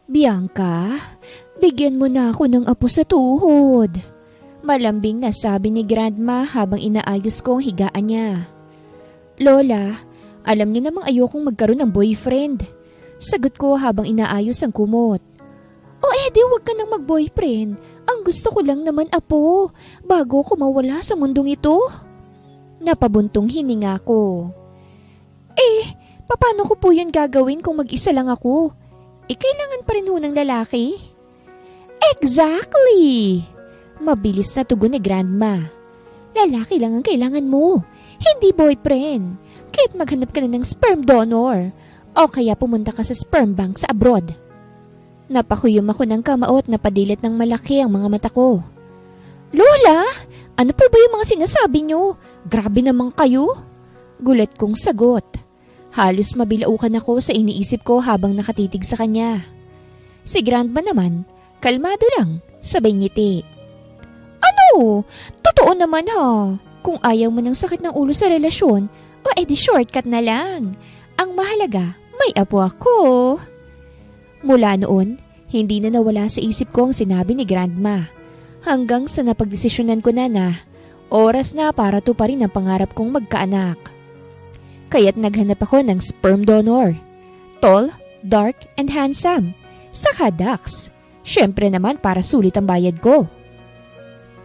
Bianca, bigyan mo na ako ng apo sa tuhod. Malambing na sabi ni Grandma habang inaayos ko ang higaan niya. Lola, alam niyo namang ayokong magkaroon ng boyfriend. Sagot ko habang inaayos ang kumot. O edi wag ka nang mag-boyfriend. Ang gusto ko lang naman apo, bago ko mawala sa mundong ito. Napabuntong hininga ko. Paano ko po yun gagawin kung mag-isa lang ako? Kailangan pa rin ho ng lalaki? Exactly! Mabilis na tugon ni Grandma. Lalaki lang ang kailangan mo, hindi boyfriend. Kaya't maghanap ka na ng sperm donor. O kaya pumunta ka sa sperm bank sa abroad. Napakuyom ako ng kamaot na padilit ng malaki ang mga mata ko. Lola, ano po ba yung mga sinasabi nyo? Grabe naman kayo. Gulat kong sagot. Halos mabilaukan ako sa iniisip ko habang nakatitig sa kanya. Si Grandma naman, kalmado lang, sabay ngiti. Ano? Totoo naman ha. Kung ayaw mo ng sakit ng ulo sa relasyon, o edi shortcut na lang. Ang mahalaga, may apo ako. Mula noon, hindi na nawala sa isip ko ang sinabi ni Grandma. Hanggang sa napagdesisyonan ko na oras na para tuparin ang pangarap kong magkaanak. Kaya't naghanap ako ng sperm donor. Tall, dark, and handsome. Saka ducks. Siyempre naman para sulit ang bayad ko.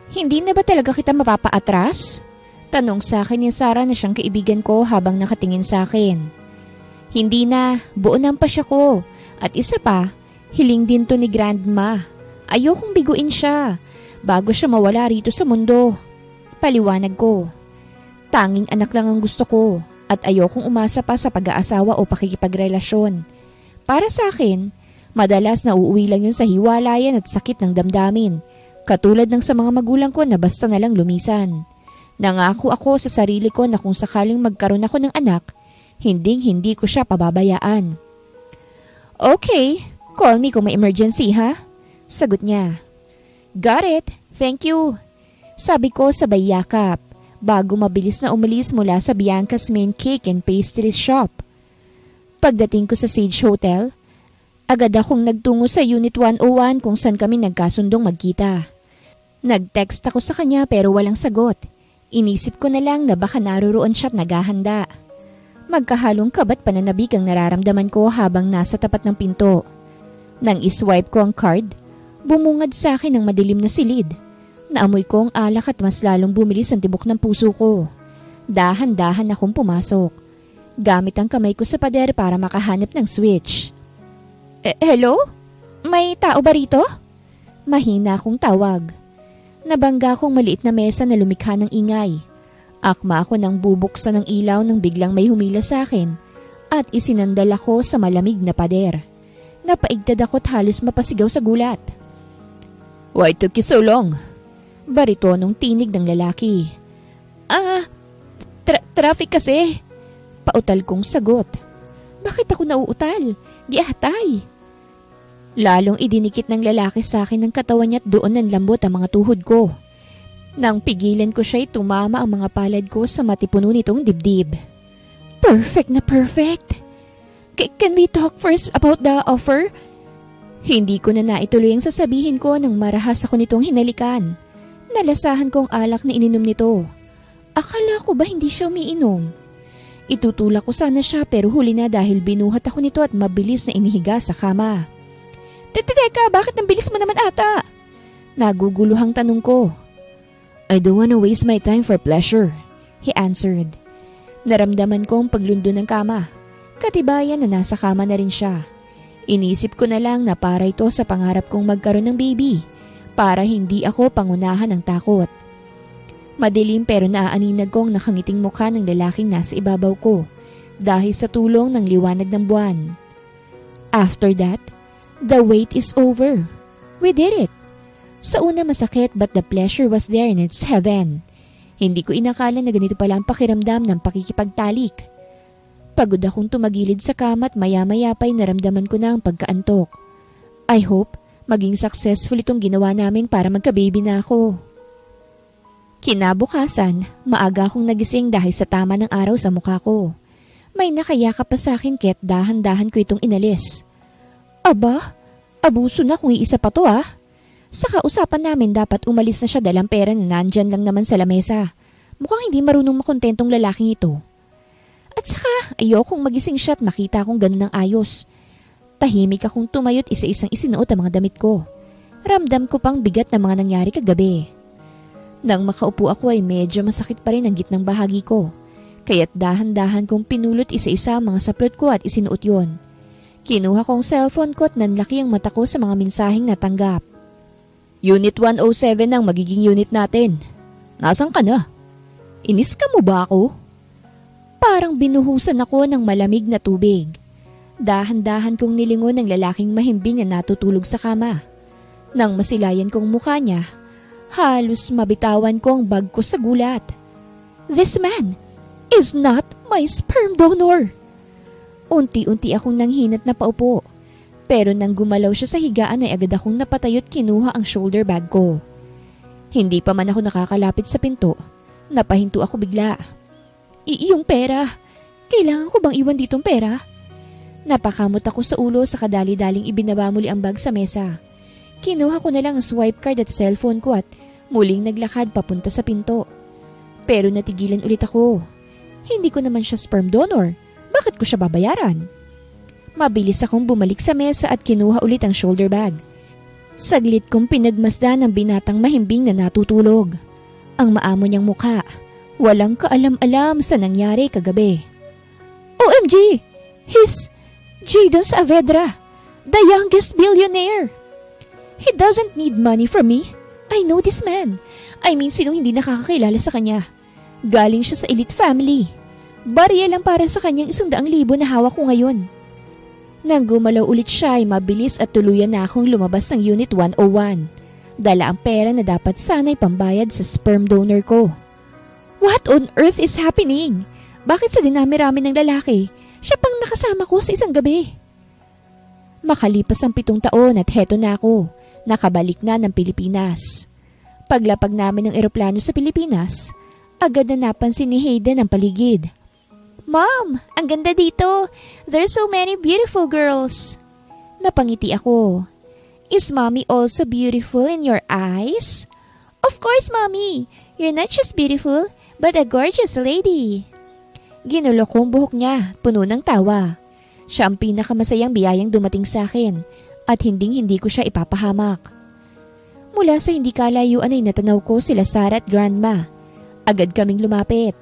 Hindi na ba talaga kita mapapaatras? Tanong sa akin ni Sarah na siyang kaibigan ko habang nakatingin sa akin. Hindi na, buo ng pasya ko. At isa pa, hiling din to ni Grandma. Ayokong biguin siya, bago siya mawala rito sa mundo. Paliwanag ko. Tanging anak lang ang gusto ko, at ayokong umasa pa sa pag-aasawa o pakikipagrelasyon. Para sa akin, madalas na uuwi lang yun sa hiwalayan at sakit ng damdamin. Katulad ng sa mga magulang ko na basta na lang lumisan. Nangako ako sa sarili ko na kung sakaling magkaroon ako ng anak, hindi ko siya pababayaan. Okay, call me kung may emergency ha? Sagot niya. Got it, thank you. Sabi ko sabay yakap, bago mabilis na umalis mula sa Bianca's main cake and pastries shop. Pagdating ko sa Sage Hotel, agad akong nagtungo sa Unit 101 kung saan kami nagkasundong magkita. Nag-text ako sa kanya pero walang sagot. Inisip ko na lang na baka naroroon siya't naghahanda. Magkahalong kabat pananabik ang nararamdaman ko habang nasa tapat ng pinto. Nang iswipe ko ang card, bumungad sa akin ang madilim na silid. Naamoy ko ang alak at mas lalong bumilis ang tibok ng puso ko. Dahan-dahan akong pumasok. Gamit ang kamay ko sa pader para makahanap ng switch. Hello? May tao ba rito? Mahina akong tawag. Nabangga akong maliit na mesa na lumikha ng ingay. Akma ako nang bubuksan ng ilaw nang biglang may humila sa akin at isinandal ako sa malamig na pader. Napaigtad ako't halos mapasigaw sa gulat. Why took you so long? Baritonong tinig ng lalaki. Traffic kasi. Pautal kong sagot. Bakit ako nauutal? Di atay. Lalong idinikit ng lalaki sa akin ang katawan niya at doon nanlambot ang mga tuhod ko. Nang pigilan ko siya'y tumama ang mga palad ko sa matipuno nitong dibdib. Perfect na perfect! Can we talk first about the offer? Hindi ko na naituloy ang sasabihin ko nang marahas ako nitong hinalikan. Nalasahan ko ang alak na ininom nito. Akala ko ba hindi siya umiinom? Itutulak ko sana siya pero huli na dahil binuhat ako nito at mabilis na inihiga sa kama. Teka, bakit ang bilis mo naman ata? Naguguluhang tanong ko. I don't wanna waste my time for pleasure, he answered. Naramdaman ko ang paglundo ng kama. Katibayan na nasa kama na rin siya. Inisip ko na lang na para ito sa pangarap kong magkaroon ng baby, para hindi ako pangunahan ng takot. Madilim pero naaaninag kong nakangiting mukha ng lalaking nasa ibabaw ko dahil sa tulong ng liwanag ng buwan. After that, the wait is over. We did it. Sa una masakit but the pleasure was there in its heaven. Hindi ko inakala na ganito pala ang pakiramdam ng pakikipagtalik. Pagod akong tumagilid sa kama at maya-maya pa'y naramdaman ko na ang pagkaantok. I hope maging successful itong ginawa namin para magka-baby na ako. Kinabukasan, maaga akong nagising dahil sa tama ng araw sa mukha ko. May nakayakap pa sa akin kaya't dahan-dahan ko itong inalis. Aba, abuso na kung iisa pa to ah. Sa kausapan namin dapat umalis na siya dahil ang pera na nandyan lang naman sa lamesa. Mukhang hindi marunong makontentong lalaking ito. At saka ayokong magising siya at makita akong ganun ng ayos. Tahimik akong tumayot isa-isang isinuot ang mga damit ko. Ramdam ko pang bigat na mga nangyari kagabi. Nang makaupo ako ay medyo masakit pa rin ang gitnang bahagi ko. Kaya't dahan-dahan kong pinulot isa-isa ang mga saplot ko at isinuot yon. Kinuha kong cellphone ko at nanlaki ang mata ko sa mga mensaheng natanggap. Unit 107 ang magiging unit natin. Nasaan ka na? Inis ka mo ba ako? Parang binuhusan ako ng malamig na tubig. Dahan-dahan kong nilingon ng lalaking mahimbing na natutulog sa kama. Nang masilayan kong mukha niya, halos mabitawan ko ang bag ko sa gulat. This man is not my sperm donor. Unti-unti akong nanghinat na paupo. Pero nang gumalaw siya sa higaan ay agad akong napatayo't kinuha ang shoulder bag ko. Hindi pa man ako nakakalapit sa pinto, napahinto ako bigla. Iyong pera. Kailangan ko bang iwan ditong pera? Napakamot ako sa ulo sa kadali-daling ibinaba muli ang bag sa mesa. Kinuha ko na lang ang swipe card at cellphone ko at muling naglakad papunta sa pinto. Pero natigilan ulit ako. Hindi ko naman siya sperm donor. Bakit ko siya babayaran? Mabilis akong bumalik sa mesa at kinuha ulit ang shoulder bag. Saglit kong pinagmasdan ang binatang mahimbing na natutulog. Ang maamo niyang mukha, walang kaalam-alam sa nangyari kagabi. OMG! He's Jadon Saavedra, the youngest billionaire! He doesn't need money from me. I know this man. I mean, sinong hindi nakakakilala sa kanya? Galing siya sa elite family. Barya lang para sa kanyang 100,000 na hawak ko ngayon. Nang gumalaw ulit siya ay mabilis at tuluyan na akong lumabas ng Unit 101. Dala ang pera na dapat sana'y pambayad sa sperm donor ko. What on earth is happening? Bakit sa dinami-rami ng lalaki, siya pang nakasama ko sa isang gabi? Makalipas ang 7 taon at heto na ako, nakabalik na ng Pilipinas. Paglapag namin ng eroplano sa Pilipinas, agad na napansin ni Hayden ang paligid. Mom, ang ganda dito. There's so many beautiful girls. Napangiti ako. Is Mommy also beautiful in your eyes? Of course, Mommy. You're not just beautiful, but a gorgeous lady. Ginulo ko ang buhok niya, puno ng tawa. Siya ang pinakamasayang biyayang dumating sa akin at hinding-hindi ko siya ipapahamak. Mula sa hindi kalayuan ay natanaw ko sila Sarah at Grandma. Agad kaming lumapit.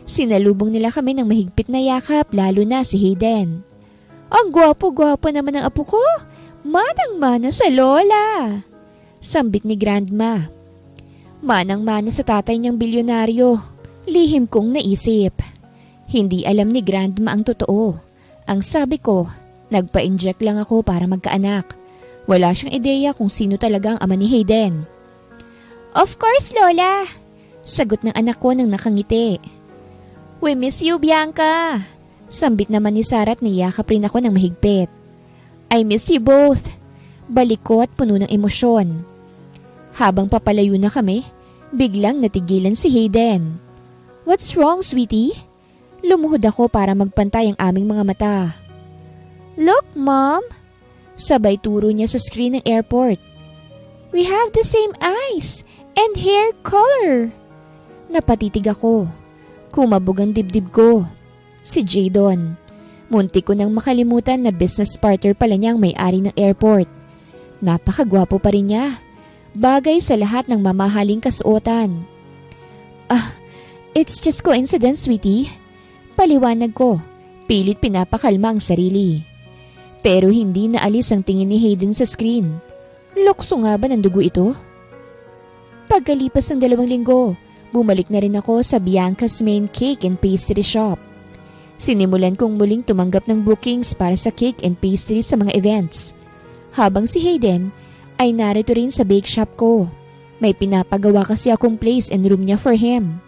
Sinalubong nila kami ng mahigpit na yakap, lalo na si Hayden. Ang gwapo-gwapo naman ng apo ko. Manang-mana sa lola. Sambit ni Grandma. Manang-mana sa tatay niyang bilyonaryo. Lihim kong naisip. Hindi alam ni Grandma ang totoo. Ang sabi ko, nagpa-inject lang ako para magkaanak. Wala siyang ideya kung sino talaga ang ama ni Hayden. Of course, Lola. Sagot ng anak ko nang nakangiti. We miss you, Bianca. Sambit naman ni Sarah at niyakap rin ako ng mahigpit. I miss you both. Balik ko at puno ng emosyon. Habang papalayo na kami, biglang natigilan si Hayden. What's wrong, sweetie? Lumuhod ako para magpantay ang aming mga mata. Look, Mom. Sabay turo niya sa screen ng airport. We have the same eyes and hair color. Napatitig ako. Kumabog ang dibdib ko. Si Jadon. Muntik ko nang makalimutan na business partner pala niya ang may-ari ng airport. Napakagwapo pa rin niya. Bagay sa lahat ng mamahaling kasuotan. It's just coincidence, sweetie. Paliwanag ko. Pilit pinapakalma ang sarili. Pero hindi naalis ang tingin ni Hayden sa screen. Lokso nga ba ng dugo ito? Pagkalipas ng 2 linggo, bumalik na rin ako sa Bianca's Main Cake and Pastry Shop. Sinimulan kong muling tumanggap ng bookings para sa cake and pastry sa mga events. Habang si Hayden ay narito rin sa bake shop ko. May pinapagawa kasi akong place and room niya for him.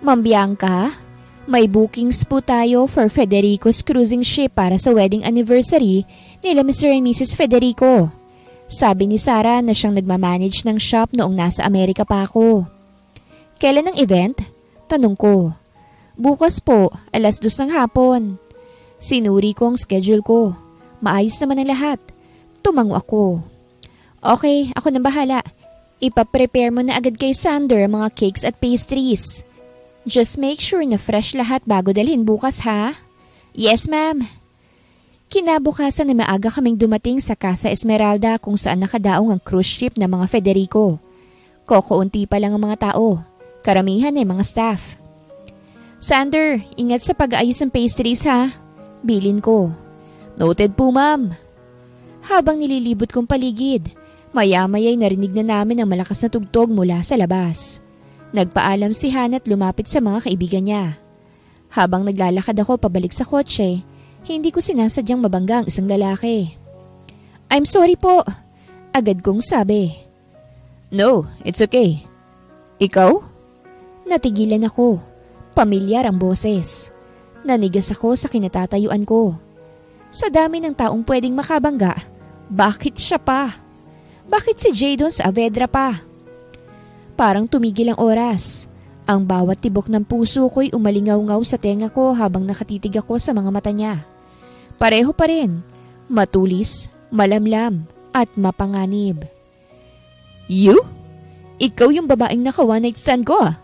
Ma'am Bianca, may bookings po tayo for Federico's cruising ship para sa wedding anniversary nila Mr. and Mrs. Federico. Sabi ni Sarah na siyang nagmamanage ng shop noong nasa Amerika pa ako. Kailan ang event? Tanong ko. Bukas po, 2:00 ng hapon. Sinuri ko ang schedule ko. Maayos naman ang lahat. Tumango ako. Okay, ako nang bahala. Ipaprepare mo na agad kay Sander ang mga cakes at pastries. Just make sure na fresh lahat bago dalhin bukas ha? Yes ma'am. Kinabukasan na maaga kaming dumating sa Casa Esmeralda kung saan nakadaong ang cruise ship ng mga Federico. Kokounti pa lang ang mga tao. Karamihan ay mga staff. Sander, ingat sa pag-aayos ng pastries ha? Bilin ko. Noted po ma'am. Habang nililibot kong paligid, maya-maya'y narinig na namin ang malakas na tugtog mula sa labas. Nagpaalam si Hannah at lumapit sa mga kaibigan niya. Habang naglalakad ako pabalik sa kotse, hindi ko sinasadyang mabangga ang isang lalaki. I'm sorry po, agad kong sabi. No, it's okay. Ikaw? Natigilan ako. Pamilyar ang boses. Nanigas ako sa kinatatayuan ko. Sa dami ng taong pwedeng makabangga, bakit siya pa? Bakit si Jadon Saavedra pa? Parang tumigil ang oras. Ang bawat tibok ng puso ko'y umalingaw-ngaw sa tenga ko habang nakatitig ako sa mga mata niya. Pareho pa rin, matulis, malamlam, at mapanganib. You? Ikaw yung babaeng naka-one night stand ko ah?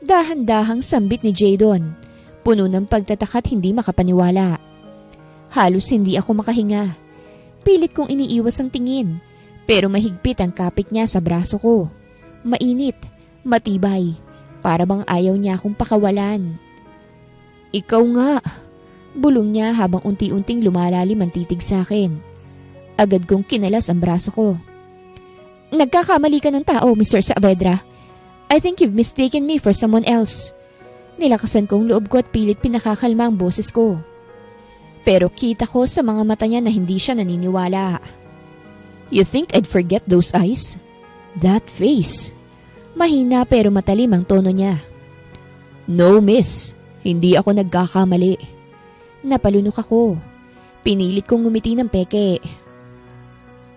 Dahan-dahang sambit ni Jadon, puno ng pagtataka at hindi makapaniwala. Halos hindi ako makahinga. Pilit kong iniiwas ang tingin, pero mahigpit ang kapit niya sa braso ko. Mainit, matibay, para bang ayaw niya akong pakawalan. Ikaw nga, bulong niya habang unti-unting lumalalim ang titig sa akin. Agad kong kinalas ang braso ko. Nagkakamali ka ng tao, Mr. Saavedra. I think you've mistaken me for someone else. Nilakasan kong loob ko at pilit pinakakalma ang boses ko. Pero kita ko sa mga mata niya na hindi siya naniniwala. You think I'd forget those eyes? That face. Mahina pero matalim ang tono niya. No miss, hindi ako nagkakamali. Napalunok ako. Pinilit kong ngumiti ng peke.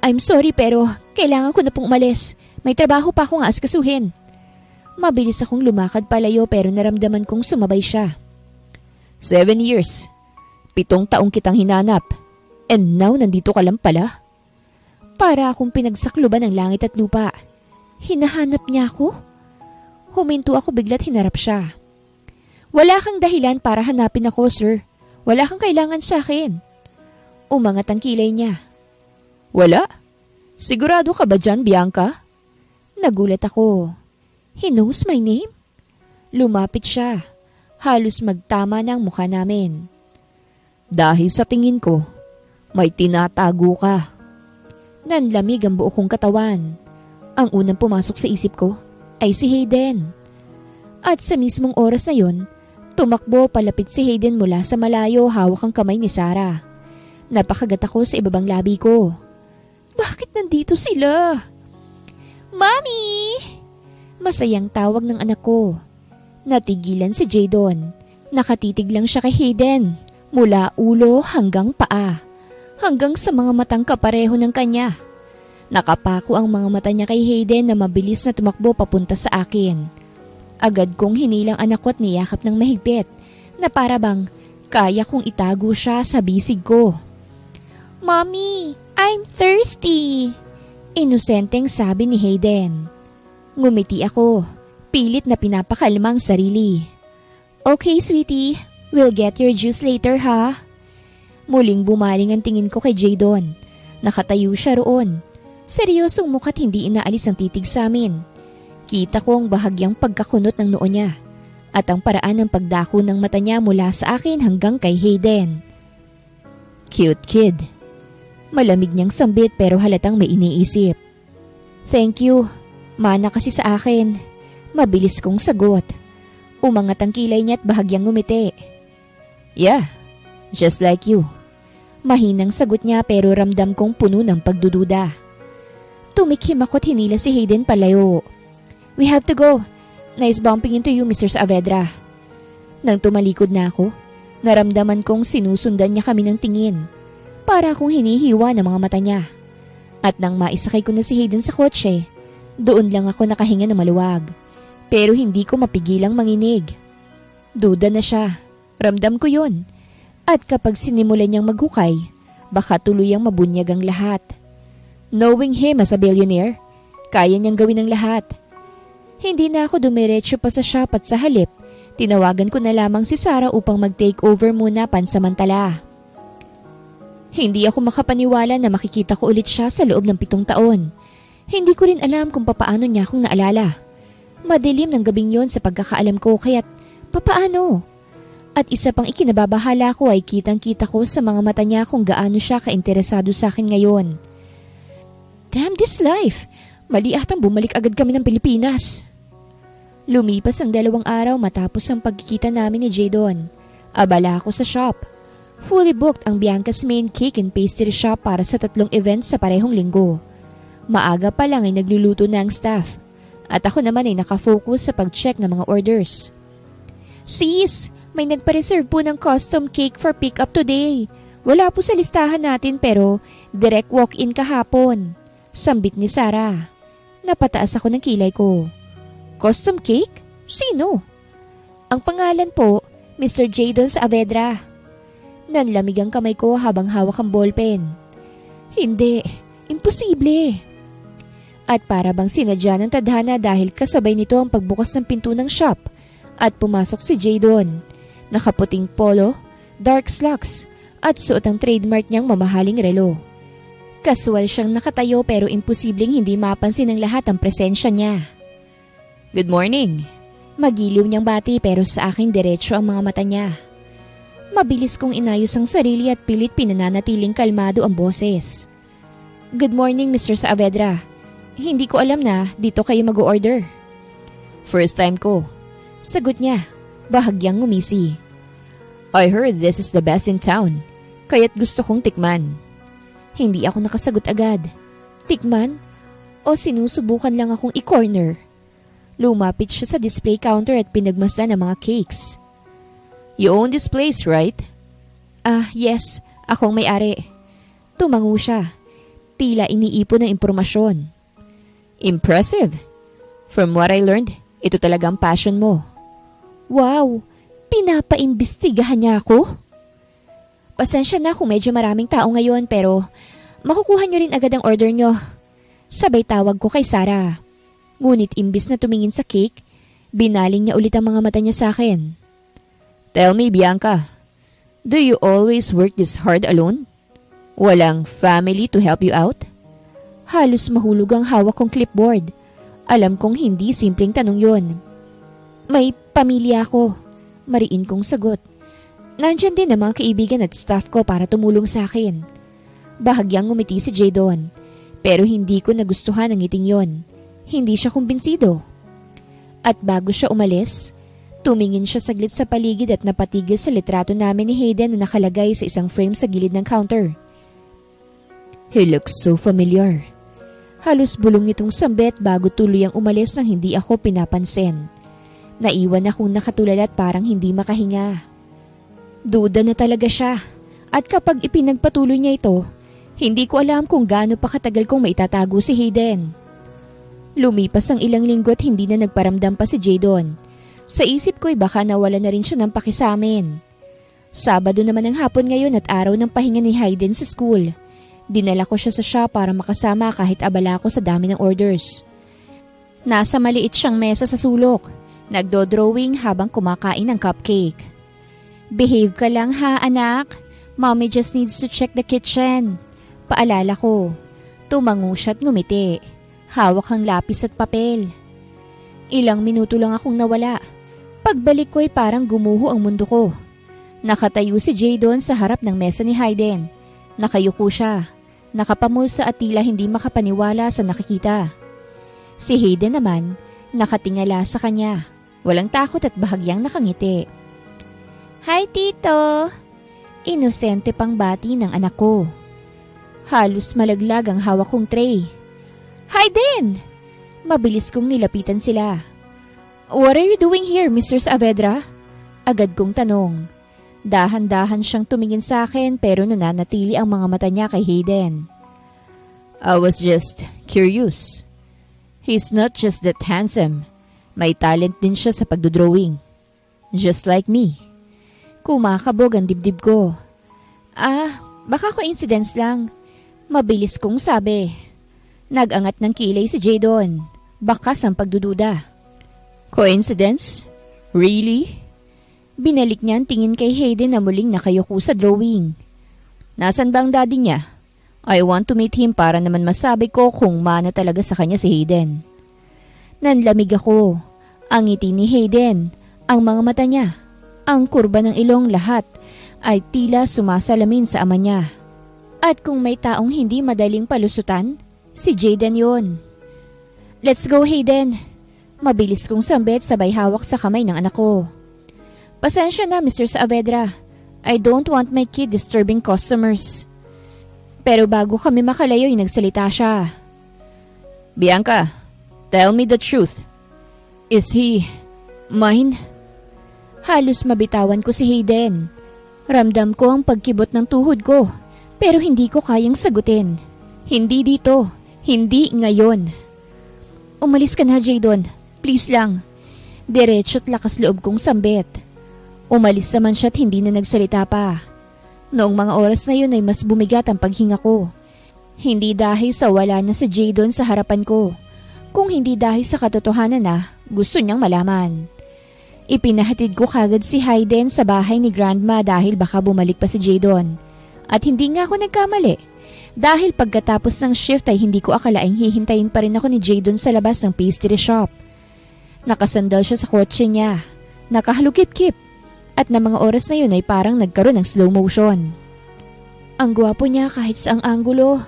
I'm sorry pero kailangan ko na pong umalis. May trabaho pa akong aasikasuhin. Mabilis akong lumakad palayo pero naramdaman kong sumabay siya. 7 years. 7 taong kitang hinanap. And now nandito ka lang pala? Para akong pinagsakluban ng langit at lupa. Hinahanap niya ako? Huminto ako bigla't hinarap siya. Wala kang dahilan para hanapin ako, sir. Wala kang kailangan sa akin. Umangat ang kilay niya. Wala? Sigurado ka ba dyan, Bianca? Nagulat ako. He knows my name? Lumapit siya. Halos magtama na ang mukha namin. Dahil sa tingin ko, may tinatago ka. Nanlamig ang buo kong katawan. Ang unang pumasok sa isip ko ay si Hayden. At sa mismong oras na yon, tumakbo palapit si Hayden mula sa malayo hawak ang kamay ni Sarah. Napakagat ako sa ibabang labi ko. Bakit nandito sila? Mommy! Masayang tawag ng anak ko. Natigilan si Jadon. Nakatitig lang siya kay Hayden. Mula ulo hanggang paa. Hanggang sa mga matang kapareho ng kanya. Nakapako ang mga mata niya kay Hayden na mabilis na tumakbo papunta sa akin. Agad kong hinilang anak ko at niyakap ng mahigpit na para bang kaya kong itago siya sa bisig ko. Mommy, I'm thirsty! Inosenteng sabi ni Hayden. Ngumiti ako, pilit na pinapakalma ang sarili. Okay, sweetie. We'll get your juice later, ha? Muling bumaling ang tingin ko kay Jadon. Nakatayo siya roon. Seryosong mukha't hindi inaalis ang titig sa amin. Kita ko ang bahagyang pagkakunot ng noo niya at ang paraan ng pagdako ng mata niya mula sa akin hanggang kay Hayden. Cute kid. Malamig niyang sambit pero halatang may iniisip. Thank you. Mana kasi sa akin. Mabilis kong sagot. Umangat ang kilay niya at bahagyang ngumiti. Yeah, just like you. Mahinang sagot niya pero ramdam kong puno ng pagdududa. Tumikhim ako't hinila si Hayden palayo. We have to go. Nice bumping into you, Mr. Saavedra. Nang tumalikod na ako, naramdaman kong sinusundan niya kami ng tingin. Para akong hinihiwa ng mga mata niya. At nang maisakay ko na si Hayden sa kotse, doon lang ako nakahinga ng maluwag. Pero hindi ko mapigilang manginig. Duda na siya. Ramdam ko yun. At kapag sinimulan niyang maghukay, baka tuluyang mabunyag ang lahat. Knowing him as a billionaire, kaya niyang gawin ang lahat. Hindi na ako dumiretso pa sa shop at sa halip, tinawagan ko na lamang si Sarah upang mag-take over muna pansamantala. Hindi ako makapaniwala na makikita ko ulit siya sa loob ng 7 taon. Hindi ko rin alam kung papaano niya akong naalala. Madilim ng gabing yon sa pagkakaalam ko kaya't papaano? At isa pang ikinababahala ko ay kitang-kita ko sa mga mata niya kung gaano siya kainteresado sa akin ngayon. Damn this life! Mali atang bumalik agad kami ng Pilipinas. Lumipas ang 2 araw matapos ang pagkikita namin ni Jadon. Abala ako sa shop. Fully booked ang Bianca's Main Cake and Pastry Shop para sa 3 events sa parehong linggo. Maaga pa lang ay nagluluto na ang staff. At ako naman ay nakafocus sa pag-check ng mga orders. Sis, may nagpa-reserve po ng custom cake for pick-up today. Wala po sa listahan natin pero direct walk-in kahapon. Sambit ni Sarah. Napataas ako ng kilay ko. Custom cake? Sino? Ang pangalan po, Mr. Jadon Saavedra. Nanlamig ang kamay ko habang hawak ang ballpen. Hindi, imposible. At para bang sinadya ng tadhana dahil kasabay nito ang pagbukas ng pinto ng shop at pumasok si Jadon. Nakaputing polo, dark slacks at suot ang trademark niyang mamahaling relo. Kaswal siyang nakatayo pero imposibleng hindi mapansin ng lahat ang presensya niya. Good morning. Magiliw niyang bati pero sa akin diretso ang mga mata niya. Mabilis kong inayos ang sarili at pilit pinananatiling kalmado ang boses. Good morning, Mr. Saavedra. Hindi ko alam na dito kayo mag-order. First time ko. Sagot niya, bahagyang ngumisi. I heard this is the best in town, kaya't gusto kong tikman. Hindi ako nakasagot agad. Tikman? O sinusubukan lang akong i-corner? Lumapit siya sa display counter at pinagmasdan ang mga cakes. You own this place, right? Yes. Akong may-ari. Tumango siya. Tila iniipon ng impormasyon. Impressive. From what I learned, ito talagang passion mo. Wow! Pinapaimbestigahan niya ako? Pasensya na kung medyo maraming tao ngayon pero makukuha niyo rin agad ang order niyo. Sabay tawag ko kay Sarah. Ngunit imbis na tumingin sa cake, binaling niya ulit ang mga mata niya sa akin. Tell me, Bianca, do you always work this hard alone? Walang family to help you out? Halos mahulog ang hawak kong clipboard. Alam kong hindi simpleng tanong yon. May pamilya ako. Mariin kong sagot. Nandyan din ang mga kaibigan at staff ko para tumulong sa akin. Bahagyang ngumiti si Jadon, pero hindi ko nagustuhan ang ngiting yon. Hindi siya kumbinsido. At bago siya umalis, tumingin siya saglit sa paligid at napatigil sa litrato namin ni Hayden na nakalagay sa isang frame sa gilid ng counter. He looks so familiar. Halos bulong nitong sambit bago tuluyang umalis nang hindi ako pinapansin. Naiwan akong nakatulala at parang hindi makahinga. Duda na talaga siya. At kapag ipinagpatuloy niya ito, hindi ko alam kung gaano pa katagal kong maitatago si Hayden. Lumipas ang ilang linggo at hindi na nagparamdam pa si Jadon. Sa isip ko'y baka nawala na rin siya ng paki sa amin. Sabado naman ang hapon ngayon at araw ng pahinga ni Hayden sa school. Dinala ko siya sa shop para makasama kahit abala ko sa dami ng orders. Nasa maliit siyang mesa sa sulok. Nagdo-drawing habang kumakain ng cupcake. Behave ka lang ha, anak. Mommy just needs to check the kitchen. Paalala ko. Tumango siya at ngumiti. Hawak ang lapis at papel. Ilang minuto lang akong nawala. Pagbalik ko'y parang gumuho ang mundo ko. Nakatayo si Jadon sa harap ng mesa ni Hayden. Nakayuko siya. Nakapamulsa at tila hindi makapaniwala sa nakikita. Si Hayden naman, nakatingala sa kanya. Walang takot at bahagyang nakangiti. Hi, Tito! Inosente pang bati ng anak ko. Halos malaglag ang hawak kong tray. Hayden! Mabilis kong nilapitan sila. What are you doing here, Mr. Saavedra? Agad kong tanong. Dahan-dahan siyang tumingin sa akin pero nananatili ang mga mata niya kay Hayden. I was just curious. He's not just that handsome. May talent din siya sa pagdodrawing. Just like me. Kumakabog ang dibdib ko. Baka coincidence lang. Mabilis kong sabi. Nag-angat ng kilay si Jadon. Bakas ang pagdududa. Coincidence? Really? Binalik niya ang tingin kay Hayden na muling nakayuko sa drawing. Nasaan ba ang daddy niya? I want to meet him para naman masabi ko kung mana talaga sa kanya si Hayden. Nanlamig ako. Ang ngiti ni Hayden, ang mga mata niya, ang kurba ng ilong, lahat ay tila sumasalamin sa ama niya. At kung may taong hindi madaling palusutan, si Jayden yun. Let's go, Hayden. Mabilis kong sambit sabay hawak sa kamay ng anak ko. Pasensya na, Mr. Saavedra. I don't want my kid disturbing customers. Pero bago kami makalayo ay nagsalita siya. Bianca, tell me the truth. Is he mine? Halos mabitawan ko si Hayden. Ramdam ko ang pagkibot ng tuhod ko, pero hindi ko kayang sagutin. Hindi dito, hindi ngayon. Umalis ka na, Jadon. Please lang. Diretso't lakas loob kong sambit. Umalis naman siya't hindi na nagsalita pa. Noong mga oras na yun ay mas bumigat ang paghinga ko. Hindi dahil sa wala na si Jadon sa harapan ko, kung hindi dahil sa katotohanan na gusto niyang malaman. Ipinahatid ko kagad si Hayden sa bahay ni Grandma dahil baka bumalik pa si Jadon. At hindi nga ako nagkamali. Dahil pagkatapos ng shift ay hindi ko akalaing hihintayin pa rin ako ni Jadon sa labas ng pastry shop. Nakasandal siya sa kotse niya. Nakahalukip-kip. At na mga oras na yun ay parang nagkaroon ng slow motion. Ang gwapo niya kahit saang anggulo.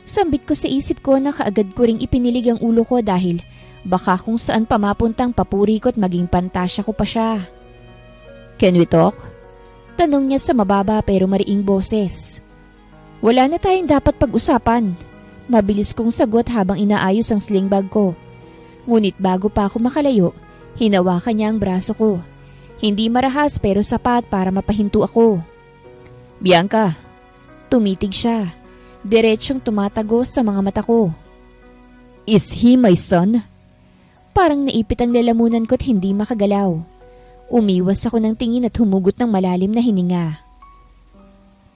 Sambit ko sa isip ko na kaagad ko ring ipinilig ang ulo ko dahil baka kung saan pa mapuntang papuri ko at maging pantasya ko pa siya. Can we talk? Tanong niya sa mababa pero mariing boses. Wala na tayong dapat pag-usapan. Mabilis kong sagot habang inaayos ang sling bag ko. Ngunit bago pa ako makalayo, hinawakan niya ang braso ko. Hindi marahas pero sapat para mapahinto ako. Bianca, tumitig siya. Diretsyong tumatago sa mga mata ko. Is he my son? Parang naipit ang lalamunan ko't hindi makagalaw. Umiwas ako ng tingin at humugot ng malalim na hininga.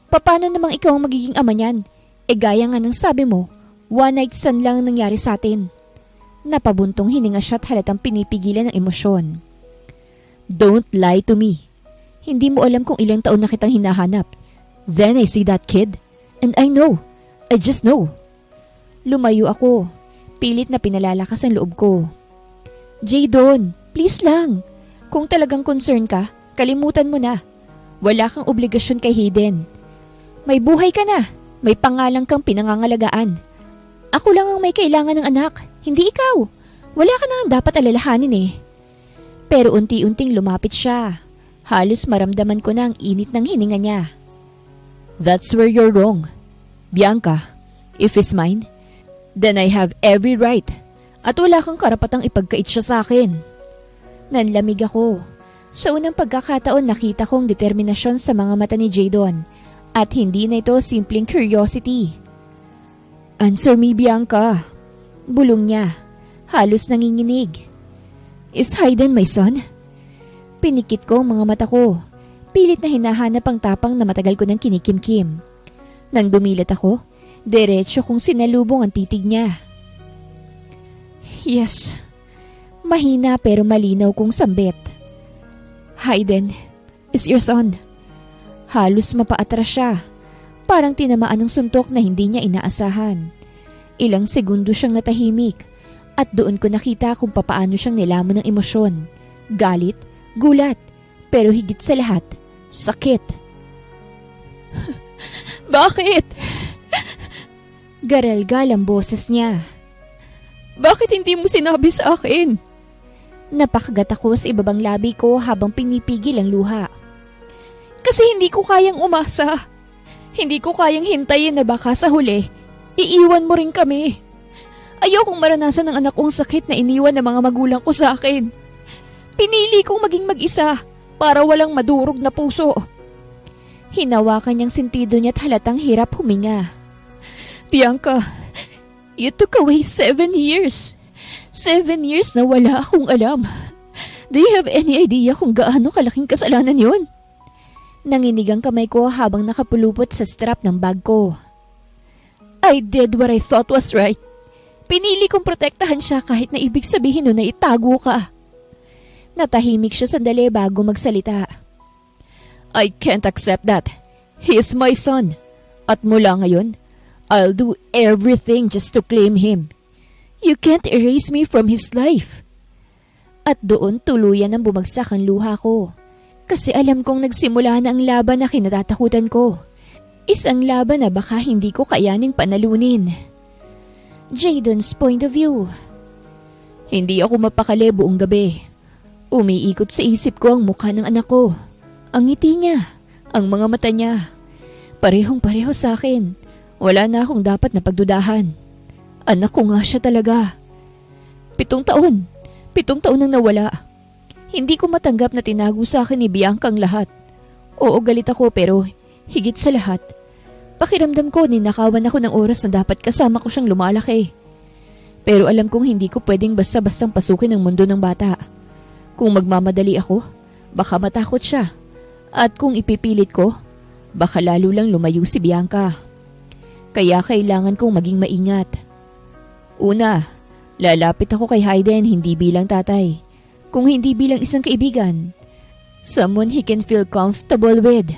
Paano namang ikaw ang magiging ama niyan? Gaya nga ng sabi mo, one night stand lang ang nangyari sa atin. Napabuntong hininga siya at halatang pinipigilan ng emosyon. Don't lie to me. Hindi mo alam kung ilang taon na kitang hinahanap. Then I see that kid. And I know. I just know. Lumayo ako. Pilit na pinalalakas ang loob ko. Jadon, please lang. Kung talagang concern ka, kalimutan mo na. Wala kang obligasyon kay Hayden. May buhay ka na. May pangalang kang pinangangalagaan. Ako lang ang may kailangan ng anak, hindi ikaw. Wala ka nang dapat alalahanin eh. Pero unti-unting lumapit siya. Halos maramdaman ko na ang init ng hininga niya. That's where you're wrong. Bianca, if it's mine, then I have every right. At wala kang karapatang ipagkait siya sa akin. Nanlamig ako. Sa unang pagkakataon nakita kong determinasyon sa mga mata ni Jadon. At hindi na ito simpleng curiosity. Answer me, Bianca. Bulong niya. Halos nanginginig. Is Hayden my son? Pinikit ko ang mga mata ko. Pilit na hinahanap ang tapang na matagal ko ng kinikimkim. Nang dumilat ako, diretsyo kong sinalubong ang titig niya. Yes. Mahina pero malinaw kong sambit. Hayden is your son. Halos mapaatras siya. Parang tinamaan ng suntok na hindi niya inaasahan. Ilang segundo siyang natahimik at doon ko nakita kung papaano siyang nilamon ng emosyon. Galit, gulat, pero higit sa lahat, sakit. Bakit? Garalgal ang boses niya. Bakit hindi mo sinabi sa akin? Napakagat ako sa ibabang labi ko habang pinipigil ang luha. Kasi hindi ko kayang umasa. Hindi ko kayang hintayin na baka sa huli, iiwan mo rin kami. Ayokong maranasan ng anak kong sakit na iniwan ng mga magulang ko sa akin. Pinili kong maging mag-isa para walang madurog na puso. Hinawakan niyang sentido niya at halatang hirap huminga. Bianca, you took away 7 years. 7 years na wala akong alam. Do you have any idea kung gaano kalaking kasalanan yun? Nanginig ang kamay ko habang nakapulupot sa strap ng bag ko. I did what I thought was right. Pinili kong protektahan siya kahit na ibig sabihin nun na itago ka. Natahimik siya sandali bago magsalita. I can't accept that. He is my son. At mula ngayon, I'll do everything just to claim him. You can't erase me from his life. At doon tuluyan ang bumagsak ang luha ko. Kasi alam kong nagsimula na ang laban na kinatatakutan ko. Isang laban na baka hindi ko kayaning panalunin. Jadon's point of view. Hindi ako mapakali buong gabi. Umiikot sa isip ko ang mukha ng anak ko. Ang ngiti niya, ang mga mata niya. Parehong-pareho sa akin. Wala na akong dapat na pagdudahan. Anak ko nga siya talaga. 7 taon. 7 taon nang nawala. Hindi ko matanggap na tinago sa akin ni Bianca ang lahat. Oo, galit ako pero higit sa lahat, pakiramdam ko ninakawan ako ng oras na dapat kasama ko siyang lumalaki. Pero alam kong hindi ko pwedeng basta-bastang pasukin ang mundo ng bata. Kung magmamadali ako, baka matakot siya. At kung ipipilit ko, baka lalo lang lumayo si Bianca. Kaya kailangan kong maging maingat. Una, lalapit ako kay Hayden hindi bilang tatay, kung hindi bilang isang kaibigan. Someone he can feel comfortable with.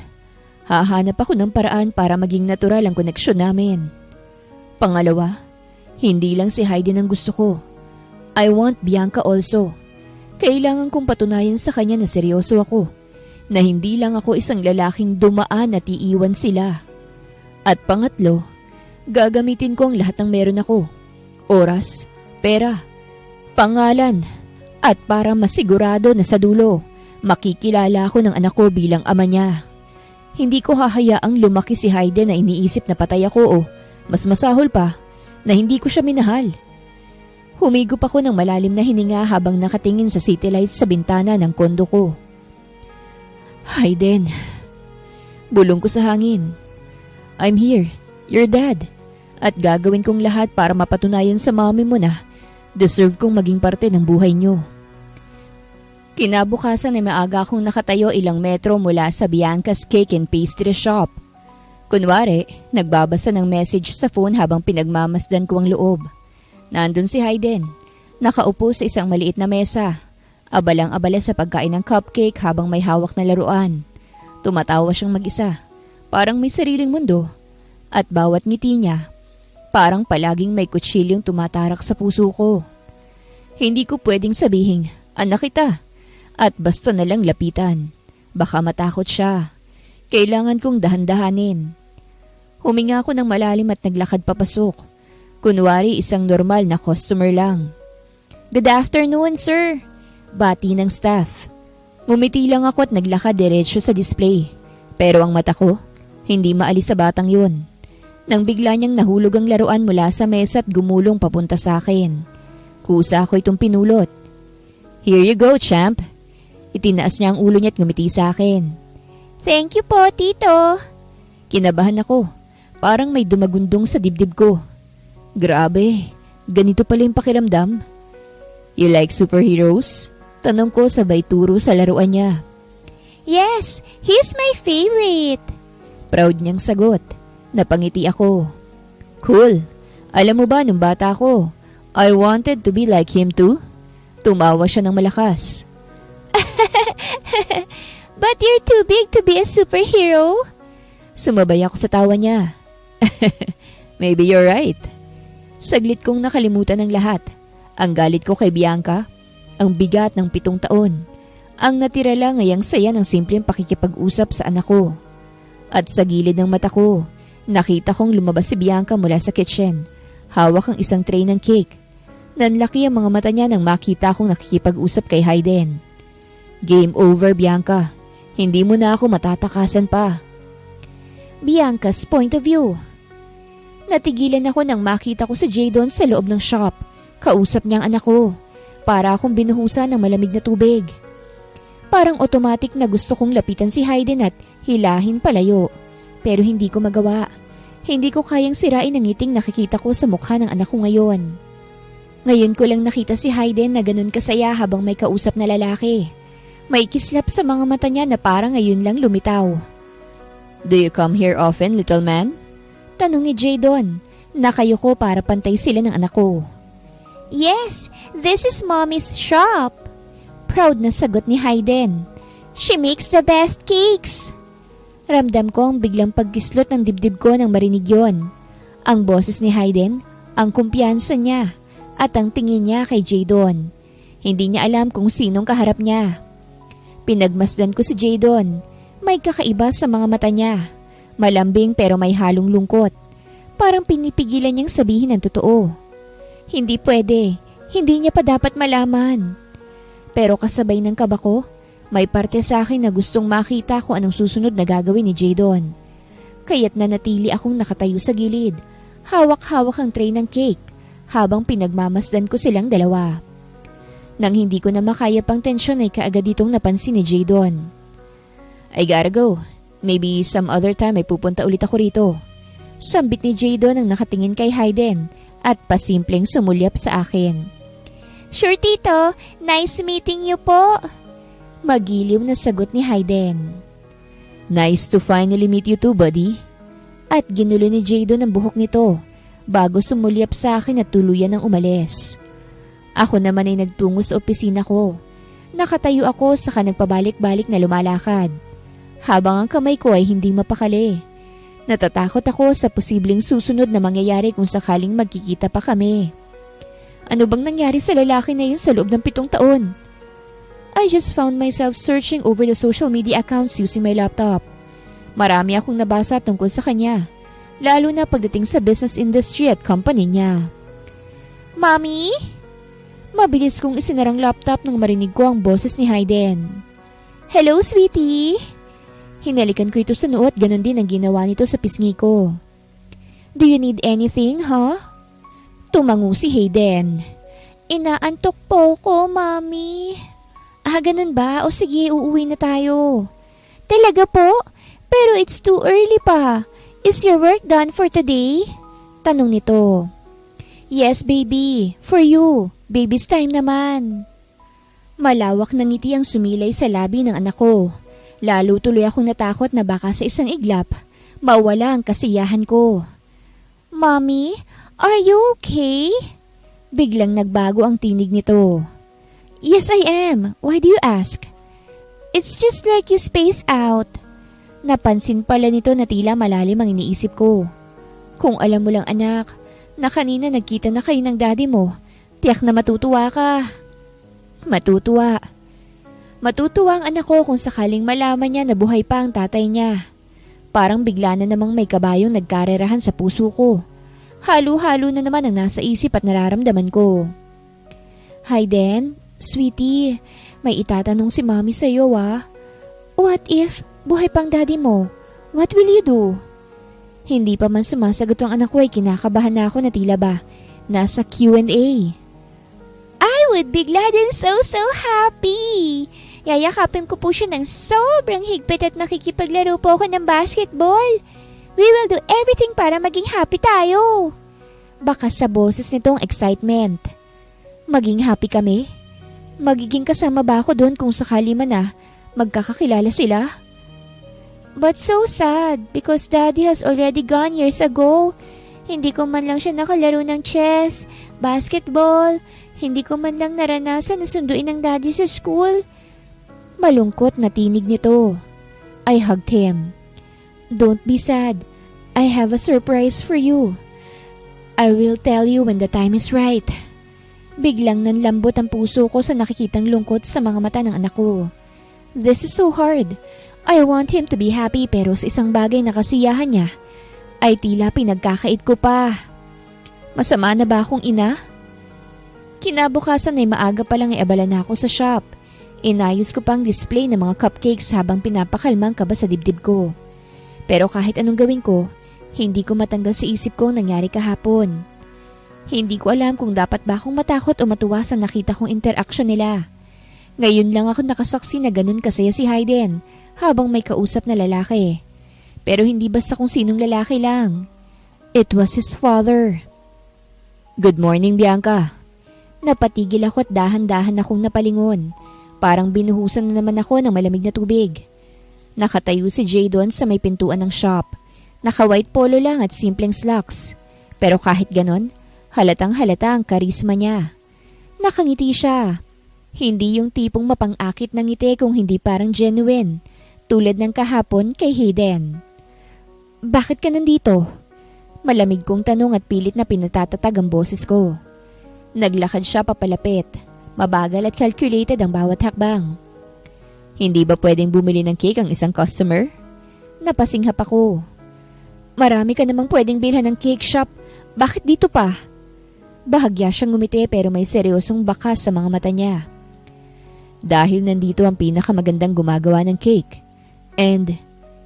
Hahanap ako ng paraan para maging natural ang koneksyon namin. Pangalawa, hindi lang si Hayden ang gusto ko. I want Bianca also. Kailangan kong patunayan sa kanya na seryoso ako. Na hindi lang ako isang lalaking dumaan at iiwan sila. At pangatlo, gagamitin ko ang lahat ng meron ako. Oras, pera, pangalan, at para masigurado na sa dulo, makikilala ako ng anak ko bilang ama niya. Hindi ko hahayaang lumaki si Hayden na iniisip na patay ako o, mas masahol pa, na hindi ko siya minahal. Humigop ako ng malalim na hininga habang nakatingin sa city lights sa bintana ng kondo ko. Hayden, bulong ko sa hangin. I'm here, your dad. At gagawin kong lahat para mapatunayan sa mami mo na deserve kong maging parte ng buhay niyo. Kinabukasan ay maaga akong nakatayo ilang metro mula sa Bianca's Cake and Pastry Shop. Kunwari, nagbabasa ng message sa phone habang pinagmamasdan ko ang loob. Nandun si Hayden, nakaupo sa isang maliit na mesa. Abalang-abala sa pagkain ng cupcake habang may hawak na laruan. Tumatawa siyang mag-isa, parang may sariling mundo. At bawat ngiti niya, parang palaging may kutsilyong tumatarak sa puso ko. Hindi ko pwedeng sabihin, anak kita, at basta na lang lapitan. Baka matakot siya. Kailangan kong dahan-dahanin. Huminga ako ng malalim at naglakad papasok. Kunwari isang normal na customer lang. Good afternoon, sir. Bati ng staff. Ngumiti lang ako at naglakad diretsyo sa display. Pero ang mata ko, hindi maalis sa batang yun. Nang bigla niyang nahulog ang laruan mula sa mesa at gumulong papunta sa akin. Kusa ko itong pinulot. Here you go, champ. Itinaas niya ang ulo niya at ngumiti sa akin. Thank you po, tito. Kinabahan ako. Parang may dumagundong sa dibdib ko. Grabe, ganito pala yung pakiramdam. You like superheroes? Tanong ko sabay turo sa laruan niya. Yes, he's my favorite. Proud niyang sagot. Napangiti ako. Cool. Alam mo ba nung bata ko, I wanted to be like him too? Tumawa siya ng malakas. But you're too big to be a superhero. Sumabay ako sa tawa niya. Maybe you're right. Saglit kong nakalimutan ng lahat. Ang galit ko kay Bianca, ang bigat ng 7 taon. Ang natira lang ay ang saya ng simpleng pakikipag-usap sa anak ko. At sa gilid ng mata ko, nakita kong lumabas si Bianca mula sa kitchen. Hawak ang isang tray ng cake. Nanlaki ang mga mata niya nang makita akong nakikipag-usap kay Hayden. Game over, Bianca. Hindi mo na ako matatakasan pa. Bianca's point of view. Natigilan ako nang makita ko si Jadon sa loob ng shop. Kausap niya ang anak ko. Para akong binuhusan ng malamig na tubig. Parang automatic na gusto kong lapitan si Hayden at hilahin palayo. Pero hindi ko magawa. Hindi ko kayang sirain ang ngiting nakikita ko sa mukha ng anak ko ngayon. Ngayon ko lang nakita si Hayden na ganun kasaya habang may kausap na lalaki. May kislap sa mga mata niya na parang ngayon lang lumitaw. Do you come here often, little man? Tanong ni Jadon. Nakayuko para pantay sila ng anak ko. Yes, this is Mommy's shop. Proud na sagot ni Hayden. She makes the best cakes. Ramdam ko ang biglang pagkislot ng dibdib ko nang marinig yon. Ang boses ni Hayden, ang kumpiyansa niya, at ang tingin niya kay Jadon. Hindi niya alam kung sinong kaharap niya. Pinagmasdan ko si Jadon. May kakaiba sa mga mata niya. Malambing pero may halong lungkot. Parang pinipigilan niyang sabihin ang totoo. Hindi pwede. Hindi niya pa dapat malaman. Pero kasabay ng kaba ko, may parte sa akin na gustong makita kung anong susunod na gagawin ni Jadon. Kaya't nanatili akong nakatayo sa gilid. Hawak-hawak ang tray ng cake habang pinagmamasdan ko silang dalawa. Nang hindi ko na makaya pang tensyon ay kaagad itong napansin ni Jadon. I gotta go. Maybe some other time ay pupunta ulit ako rito. Sambit ni Jadon ang nakatingin kay Hayden at pasimpleng sumulyap sa akin. Sure, Tito. Nice meeting you po. Magiliw na sagot ni Hayden. Nice to finally meet you too, buddy. At ginulo ni Jadon ang buhok nito bago sumulyap sa akin at tuluyan ng umalis. Ako naman ay nagtungo sa opisina ko. Nakatayo ako saka nagpabalik-balik na lumalakad. Habang ang kamay ko ay hindi mapakali. Natatakot ako sa posibleng susunod na mangyayari kung sakaling magkikita pa kami. Ano bang nangyari sa lalaki na yun sa loob ng 7 taon? I just found myself searching over the social media accounts using my laptop. Marami akong nabasa tungkol sa kanya, lalo na pagdating sa business industry at company niya. Mommy? Mabilis kong isinarang laptop nang marinig ko ang boses ni Hayden. Hello, sweetie? Hinalikan ko ito sa noo at ganun din ang ginawa nito sa pisngi ko. Do you need anything, huh? Tumango si Hayden. Inaantok po ko, Mommy. Ganun ba? O sige, uuwi na tayo. Talaga po? Pero it's too early pa. Is your work done for today? Tanong nito. Yes, baby. For you. Baby's time naman. Malawak na ngiti ang sumilay sa labi ng anak ko. Lalo tuloy akong natakot na baka sa isang iglap, mawala ang kasiyahan ko. Mommy, are you okay? Biglang nagbago ang tinig nito. Yes, I am. Why do you ask? It's just like you spaced out. Napansin pala nito na tila malalim ang iniisip ko. Kung alam mo lang anak, na kanina nagkita na kayo ng daddy mo, tiyak na matutuwa ka. Matutuwa. Matutuwa ang anak ko kung sakaling malaman niya na buhay pa ang tatay niya. Parang bigla na namang may kabayong nagkarerahan sa puso ko. Halo-halo na naman ang nasa isip at nararamdaman ko. Hayden, sweetie, may itatanong si Mommy sa iyo What if buhay pang daddy mo? What will you do? Hindi pa man sumasagot ang anak ko ay kinakabahan na ako na tila ba nasa Q&A. I would be glad and so happy. Yayakapin ko po siya ng sobrang higpit at nakikipaglaro po ako ng basketball. We will do everything para maging happy tayo. Baka sa boses nitong excitement. Maging happy kami? Magiging kasama ba ako doon kung sakali man magkakakilala sila? But so sad because Daddy has already gone years ago. Hindi ko man lang siya nakalaro ng chess, basketball. Hindi ko man lang naranasan na sunduin ng Daddy sa school. Malungkot na tinig nito. I hugged him. Don't be sad. I have a surprise for you. I will tell you when the time is right. Biglang nanlambot ang puso ko sa nakikitang lungkot sa mga mata ng anak ko. This is so hard. I want him to be happy pero sa isang bagay na kasiyahan niya ay tila pinagkakait ko pa. Masama na ba akong ina? Kinabukasan ay maaga pa lang ay abala na ako sa shop. Inayos ko pang display ng mga cupcakes habang pinapakalmang kaba sa dibdib ko. Pero kahit anong gawin ko, hindi ko matanggal sa isip ko ang nangyari kahapon. Hindi ko alam kung dapat ba akong matakot o matuwa sa nakita kong interaction nila. Ngayon lang ako nakasaksi na ganun kasaya si Hayden habang may kausap na lalaki. Pero hindi basta kung sinong lalaki lang. It was his father. Good morning, Bianca. Napatigil ako at dahan-dahan akong napalingon. Parang binuhusan na naman ako ng malamig na tubig. Nakatayo si Jadon sa may pintuan ng shop. Naka-white polo lang at simpleng slacks. Pero kahit ganon, halatang halata ang karisma niya. Nakangiti siya. Hindi yung tipong mapang-akit ng ngiti kung hindi parang genuine. Tulad ng kahapon kay Hayden. Bakit ka nandito? Malamig kong tanong at pilit na pinatatatag ang boses ko. Naglakad siya papalapit. Mabagal at calculated ang bawat hakbang. Hindi ba pwedeng bumili ng cake ang isang customer? Napasinghap ako. Marami ka namang pwedeng bilhan ng cake shop. Bakit dito pa? Bahagya siyang ngumiti pero may seryosong bakas sa mga mata niya. Dahil nandito ang pinakamagandang gumagawa ng cake. And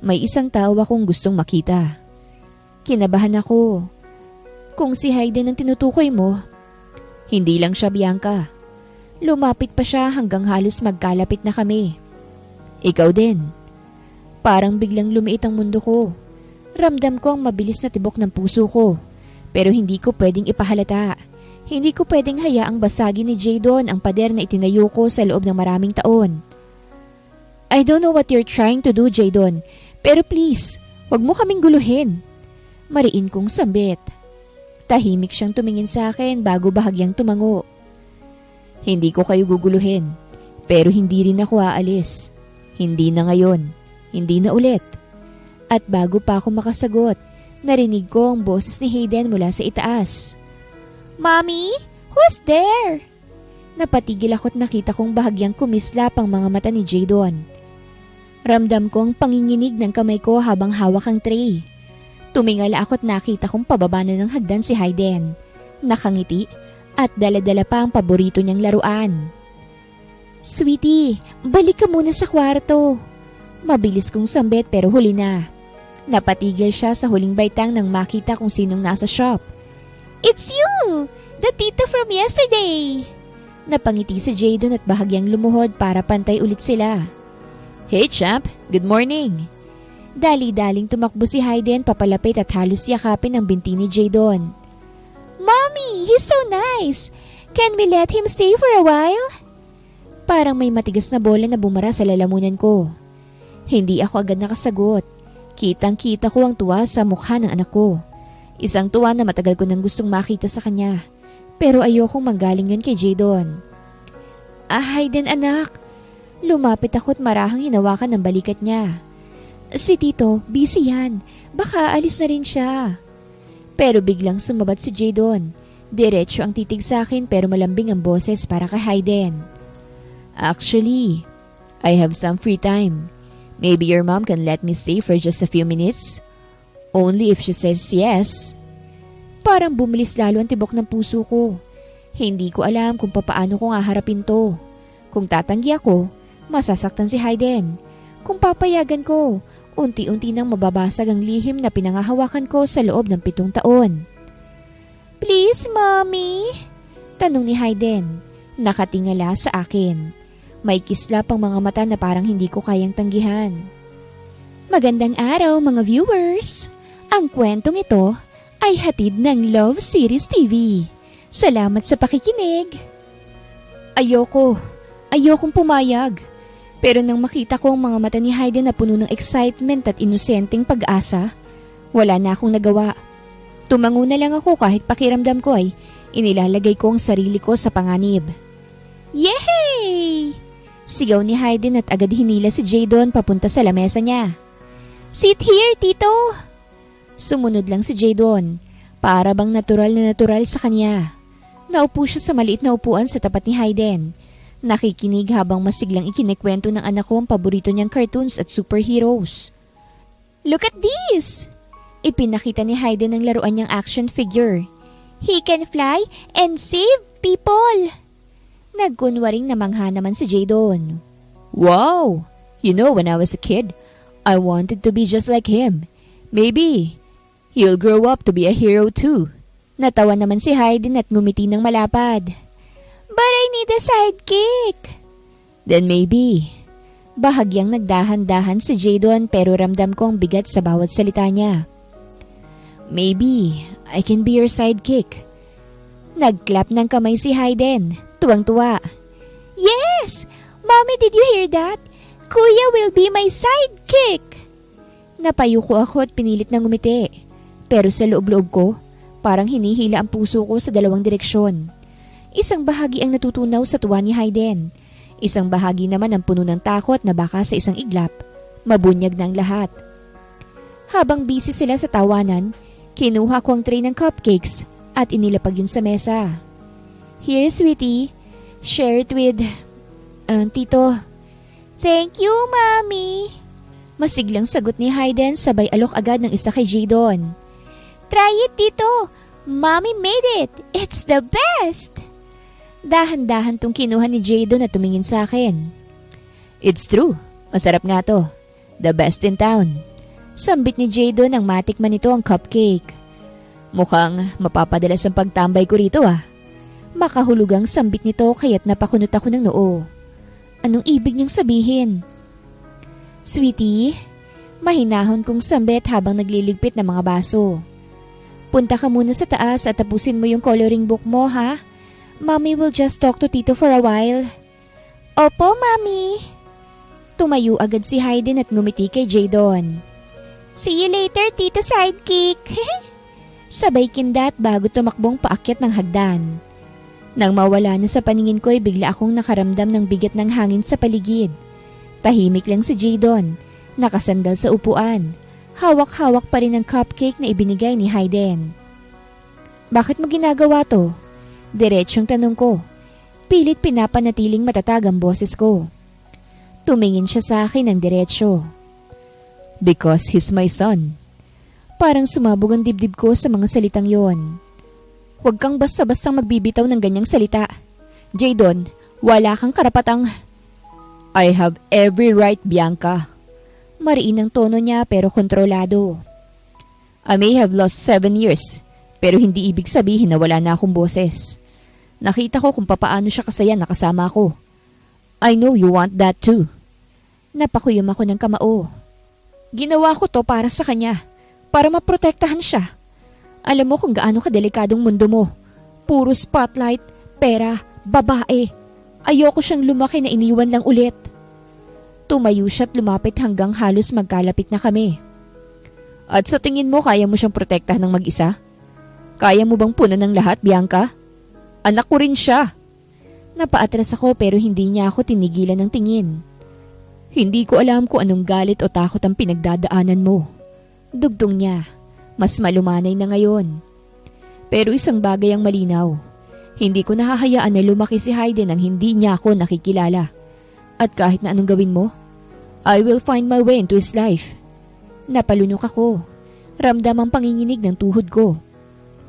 may isang tao akong gustong makita. Kinabahan ako. Kung si Hayden ang tinutukoy mo, hindi lang siya, Bianca. Lumapit pa siya hanggang halos magkalapit na kami. Ikaw din. Parang biglang lumiit ang mundo ko. Ramdam ko ang mabilis na tibok ng puso ko. Pero hindi ko pwedeng ipahalata. Hindi ko pwedeng hayaang basagin ni Jadon ang pader na itinayo ko sa loob ng maraming taon. I don't know what you're trying to do, Jadon. Pero please, wag mo kaming guluhin. Mariin kong sambit. Tahimik siyang tumingin sa akin bago bahagyang tumango. Hindi ko kayo guguluhin, pero hindi rin ako aalis. Hindi na ngayon, hindi na ulit. At bago pa ako makasagot, narinig ko ang boses ni Hayden mula sa itaas. Mommy, who's there? Napatigil ako at nakita kong bahagyang kumislap ang mga mata ni Jadon. Ramdam ko ang panginginig ng kamay ko habang hawak ang tray. Tumingala ako at nakita kong pababa na ng hagdan si Hayden. Nakangiti at dala-dala pa ang paborito niyang laruan. Sweetie, balik ka muna sa kwarto. Mabilis kong sambit pero huli na. Napatigil siya sa huling baitang nang makita kung sinong nasa shop. It's you! The tita from yesterday! Napangiti si Jadon at bahagyang lumuhod para pantay ulit sila. Hey champ, good morning! Dali-daling tumakbo si Hayden papalapit at halos yakapin ang binti ni Jadon. Mommy, he's so nice! Can we let him stay for a while? Parang may matigas na bola na bumara sa lalamunan ko. Hindi ako agad nakasagot. Kitang-kita ko ang tuwa sa mukha ng anak ko. Isang tuwa na matagal ko nang gustong makita sa kanya. Pero ayokong manggaling yun kay Jadon. Hayden anak! Lumapit ako at marahang hinawakan ng balikat niya. Si Tito, busy yan. Baka alis na rin siya. Pero biglang sumabat si Jadon. Diretso ang titig sa akin pero malambing ang boses para kay Hayden. Actually, I have some free time. Maybe your mom can let me stay for just a few minutes? Only if she says yes. Parang bumilis lalo ang tibok ng puso ko. Hindi ko alam kung papaano ko nga harapin to. Kung tatanggi ako, masasaktan si Hayden. Kung papayagan ko, unti-unti nang mababasag ang lihim na pinangahawakan ko sa loob ng 7 taon. Please, Mommy? Tanong ni Hayden. Nakatingala sa akin. May kislap ang mga mata na parang hindi ko kayang tanggihan. Magandang araw mga viewers! Ang kwentong ito ay hatid ng Love Series TV. Salamat sa pakikinig! Ayokong pumayag. Pero nang makita ko ang mga mata ni Hayden na puno ng excitement at inosenteng pag-asa, wala na akong nagawa. Tumango na lang ako kahit pakiramdam ko ay inilalagay ko ang sarili ko sa panganib. Yay! Sigaw ni Hayden at agad hinila si Jadon papunta sa lamesa niya. Sit here, Tito! Sumunod lang si Jadon, para bang natural na natural sa kanya. Naupo siya sa maliit na upuan sa tapat ni Hayden. Nakikinig habang masiglang ikinikwento ng anak ko ang paborito niyang cartoons at superheroes. Look at this! Ipinakita ni Hayden ang laruan niyang action figure. He can fly and save people! Nagkunwaring namangha naman si Jadon. Wow! You know, when I was a kid, I wanted to be just like him. Maybe he'll grow up to be a hero too. Natawa naman si Hayden at ngumiti ng malapad. But I need a sidekick. Then maybe. Bahagyang nagdahan-dahan si Jadon pero ramdam ko ang bigat sa bawat salita niya. Maybe I can be your sidekick. Nag-clap ng kamay si Hayden, tuwang-tuwa. Yes! Mommy, did you hear that? Kuya will be my sidekick! Napayuko ako at pinilit na ngumiti. Pero sa loob-loob ko, parang hinihila ang puso ko sa dalawang direksyon. Isang bahagi ang natutunaw sa tuwa ni Hayden. Isang bahagi naman ang puno ng takot na baka sa isang iglap, mabunyag na ang lahat. Habang busy sila sa tawanan, kinuha ko ang tray ng cupcakes at inilapag yun sa mesa. Here, sweetie. Share it with Tito. Thank you, Mommy. Masiglang sagot ni Hayden sabay alok agad ng isa kay Jadon. Try it, Tito. Mommy made it. It's the best. Dahan-dahan tong kinuha ni Jadon at tumingin sa akin. It's true. Masarap nga to. The best in town. Sambit ni Jadon nang matikman nito ang cupcake. Mukhang mapapadalas ang pagtambay ko rito ah. Makahulugang sambit nito kaya't napakunot ako ng noo. Anong ibig niyang sabihin? Sweetie, mahinahon kong sambit habang nagliligpit ng mga baso. Punta ka muna sa taas at tapusin mo yung coloring book mo ha? Mommy will just talk to Tito for a while. Opo, Mommy. Tumayo agad si Hayden at ngumiti kay Jadon. See you later, Tito Sidekick. Sabay kindat bago tumakbong paakyat ng hagdan. Nang mawala na sa paningin ko ay bigla akong nakaramdam ng bigat ng hangin sa paligid. Tahimik lang si Jadon, nakasandal sa upuan. Hawak-hawak pa rin ang cupcake na ibinigay ni Hayden. Bakit mo ginagawa to? Diretsyong tanong ko. Pilit pinapanatiling matatag ang boses ko. Tumingin siya sa akin ng diretsyo. Because he's my son. Parang sumabog ang dibdib ko sa mga salitang yon. Huwag kang basta-bastang magbibitaw ng ganyang salita. Jadon, wala kang karapatang... I have every right, Bianca. Mariin ang tono niya pero kontrolado. I may have lost 7 years, pero hindi ibig sabihin na wala na akong boses. Nakita ko kung papaano siya kasaya nakasama ko. I know you want that too. Napakuyom ako ng kamao. Ginawa ko to para sa kanya, para maprotektahan siya. Alam mo kung gaano kadelikadong mundo mo. Puro spotlight, pera, babae. Ayoko siyang lumaki na iniwan lang ulit. Tumayo siya at lumapit hanggang halos magkalapit na kami. At sa tingin mo kaya mo siyang protektahan ng mag-isa? Kaya mo bang punan ng lahat, Bianca? Anak ko rin siya. Napaatras ako pero hindi niya ako tinigilan ng tingin. Hindi ko alam kung anong galit o takot ang pinagdadaanan mo. Dugtong niya. Mas malumanay na ngayon. Pero isang bagay ang malinaw. Hindi ko nahahayaan na lumaki si Hayden nang hindi niya ako nakikilala. At kahit na anong gawin mo, I will find my way into his life. Napalunok ako. Ramdam ang panginginig ng tuhod ko.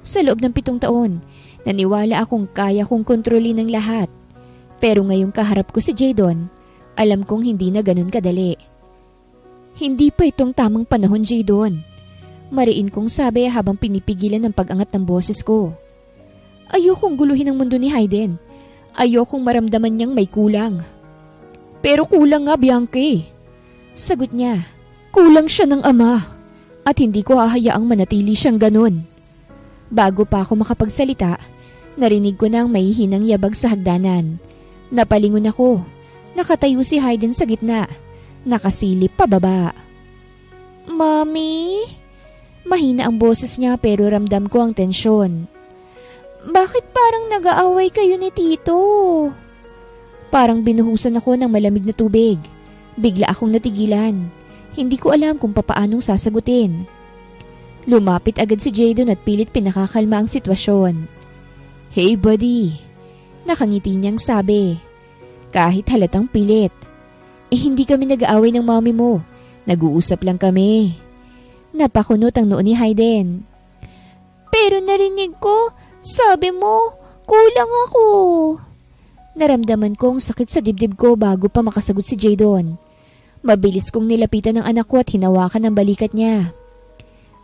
Sa loob ng 7 taon, naniwala akong kaya kong kontrolin ng lahat. Pero ngayong kaharap ko si Jadon, alam kong hindi na ganun kadali. Hindi pa itong tamang panahon, Jadon. Mariin kong sabi habang pinipigilan ang pag-angat ng boses ko. Ayokong guluhin ang mundo ni Hayden. Ayokong maramdaman niyang may kulang. Pero kulang nga, Bianca. Sagot niya, kulang siya ng ama. At hindi ko hahayaang manatili siyang ganun. Bago pa ako makapagsalita, narinig ko na ang mahihinang yabag sa hagdanan. Napalingon ako. Nakatayo si Hayden sa gitna. Nakasilip pababa. Mommy? Mahina ang boses niya pero ramdam ko ang tensyon. Bakit parang nag-aaway kayo ni Tito? Parang binuhusan ako ng malamig na tubig. Bigla akong natigilan. Hindi ko alam kung papaanong sasagutin. Lumapit agad si Jadon at pilit pinakakalma ang sitwasyon. Hey buddy, nakangiti niyang sabi. Kahit halatang pilit. Hindi kami nag-aaway ng mommy mo. Nag-uusap lang kami. Napakunot ang noo ni Hayden. Pero narinig ko, sabi mo, kulang ako. Naramdaman kong sakit sa dibdib ko bago pa makasagot si Jadon. Mabilis kong nilapitan ng anak ko at hinawakan ang balikat niya.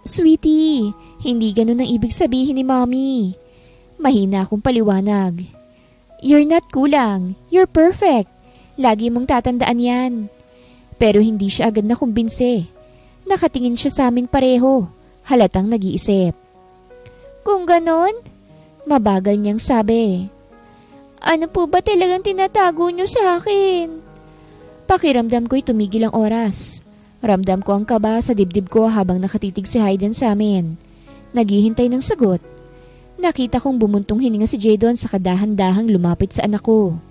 Sweetie, hindi ganun ang ibig sabihin ni Mommy. Mahina akong paliwanag. You're not kulang, you're perfect. Lagi mong tatandaan yan. Pero hindi siya agad nakumbinse. Nakatingin siya sa aming pareho, halatang nag-iisip. Kung ganon, Mabagal niyang sabi. Ano po ba talagang tinatago niyo sa akin? Pakiramdam ko'y tumigil ang oras. Ramdam ko ang kaba sa dibdib ko habang nakatitig si Hayden sa amin. Naghihintay ng sagot. Nakita kong bumuntong hininga si Jadon sa kadahan-dahang lumapit sa anak ko.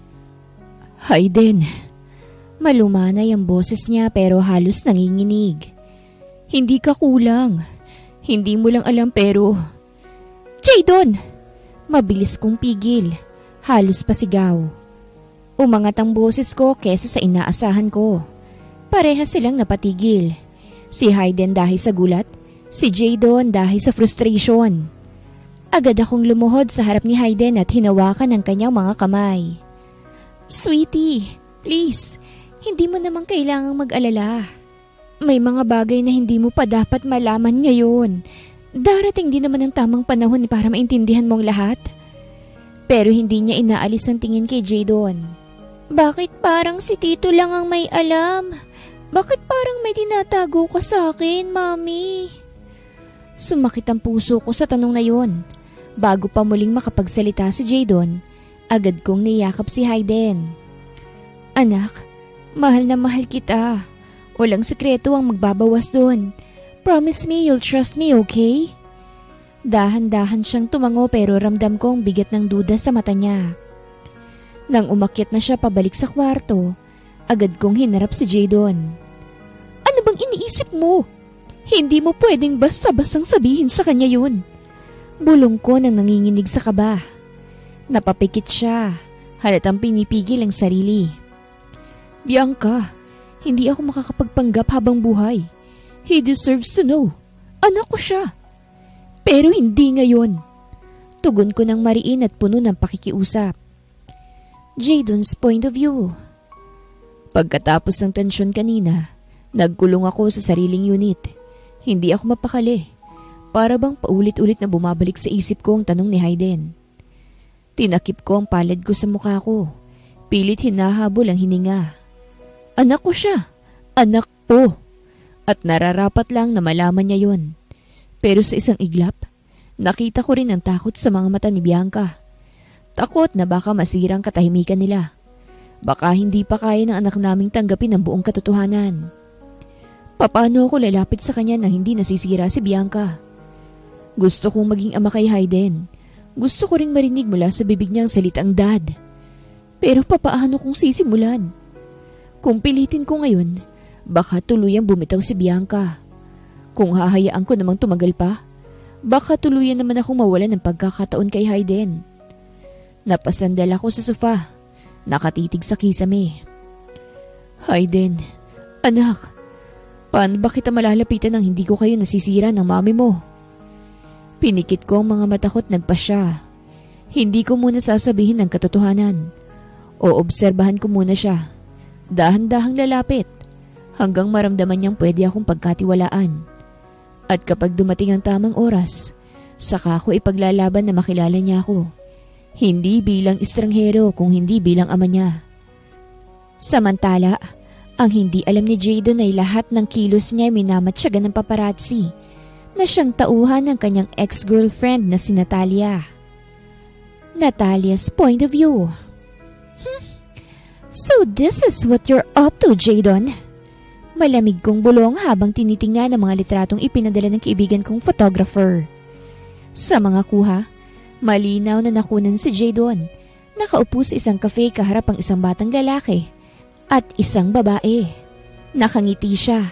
Hayden. Malumanay ang boses niya pero halos nanginginig. Hindi ka kulang. Hindi mo lang alam pero... Jadon! Mabilis kong pigil. Halos pasigaw. Umangat ang boses ko kesa sa inaasahan ko. Parehas silang napatigil. Si Hayden dahil sa gulat, si Jadon dahil sa frustration. Agad akong lumuhod sa harap ni Hayden at hinawakan ang kanyang mga kamay. Sweetie, please, hindi mo naman kailangang mag-alala. May mga bagay na hindi mo pa dapat malaman ngayon. Darating din naman ang tamang panahon para maintindihan mong lahat. Pero hindi niya inaalis ang tingin kay Jadon. Bakit parang si Tito lang ang may alam? Bakit parang may tinatago ka sa akin, Mami? Sumakit ang puso ko sa tanong na yon. Bago pa muling makapagsalita si Jadon, agad kong niyakap si Hayden. Anak, mahal na mahal kita. Walang sekreto ang magbabawas doon. Promise me you'll trust me, okay? Dahan-dahan siyang tumango pero ramdam kong bigat ng duda sa mata niya. Nang umakyat na siya pabalik sa kwarto, agad kong hinarap si Jadon. Ano bang iniisip mo? Hindi mo pwedeng basta-bastang sabihin sa kanya yun. Bulong ko nang nanginginig sa kaba. Napapikit siya, halatang pinipigil ang sarili. Bianca, hindi ako makakapagpanggap habang buhay. He deserves to know. Anak ko siya. Pero hindi ngayon. Tugon ko ng mariin at puno ng pakikiusap. Jadon's point of view. Pagkatapos ng tensyon kanina, nagkulong ako sa sariling unit. Hindi ako mapakali. Para bang paulit-ulit na bumabalik sa isip ko ang tanong ni Hayden. Tinakip ko ang palad ko sa mukha ko. Pilit hinahabol ang hininga. Anak ko siya. Anak ko. At nararapat lang na malaman niya yon. Pero sa isang iglap, nakita ko rin ang takot sa mga mata ni Bianca. Takot na baka masirang katahimikan nila. Baka hindi pa kaya ng anak naming tanggapin ang buong katotohanan. Paano ako lalapit sa kanya nang hindi nasisira si Bianca? Gusto kong maging ama kay Hayden. Gusto ko ring marinig mula sa bibig niya ang salitang dad. Pero paano kong sisimulan? Kung pilitin ko ngayon, baka tuluyang bumitaw si Bianca. Kung hahayaan ko namang tumagal pa, baka tuluyan naman akong mawalan ng pagkakataon kay Hayden. Napasandal ako sa sofa, nakatitig sa kisame. Hayden, anak, paano ba kita malalapitan nang hindi ko kayo nasisira ng mami mo? Pinikit ko ang mga mata ko't nagpasya. Hindi ko muna sasabihin ang katotohanan. Oobserbahan ko muna siya. Dahan-dahang lalapit hanggang maramdaman niyang pwede akong pagkatiwalaan. At kapag dumating ang tamang oras, saka ko ipaglalaban na makilala niya ako. Hindi bilang estranghero kung hindi bilang ama niya. Samantala, ang hindi alam ni Jadon ay lahat ng kilos niya ay minamatsagan ng paparazzi na siyang tauhan ng kanyang ex-girlfriend na si Natalia. Natalia's point of view. So this is what you're up to, Jadon? Malamig kong bulong habang tinitingnan ang mga litratong ipinadala ng kaibigan kong photographer. Sa mga kuha, malinaw na nakunan si Jadon. Nakaupo sa isang cafe kaharap ang isang batang lalaki at isang babae. Nakangiti siya,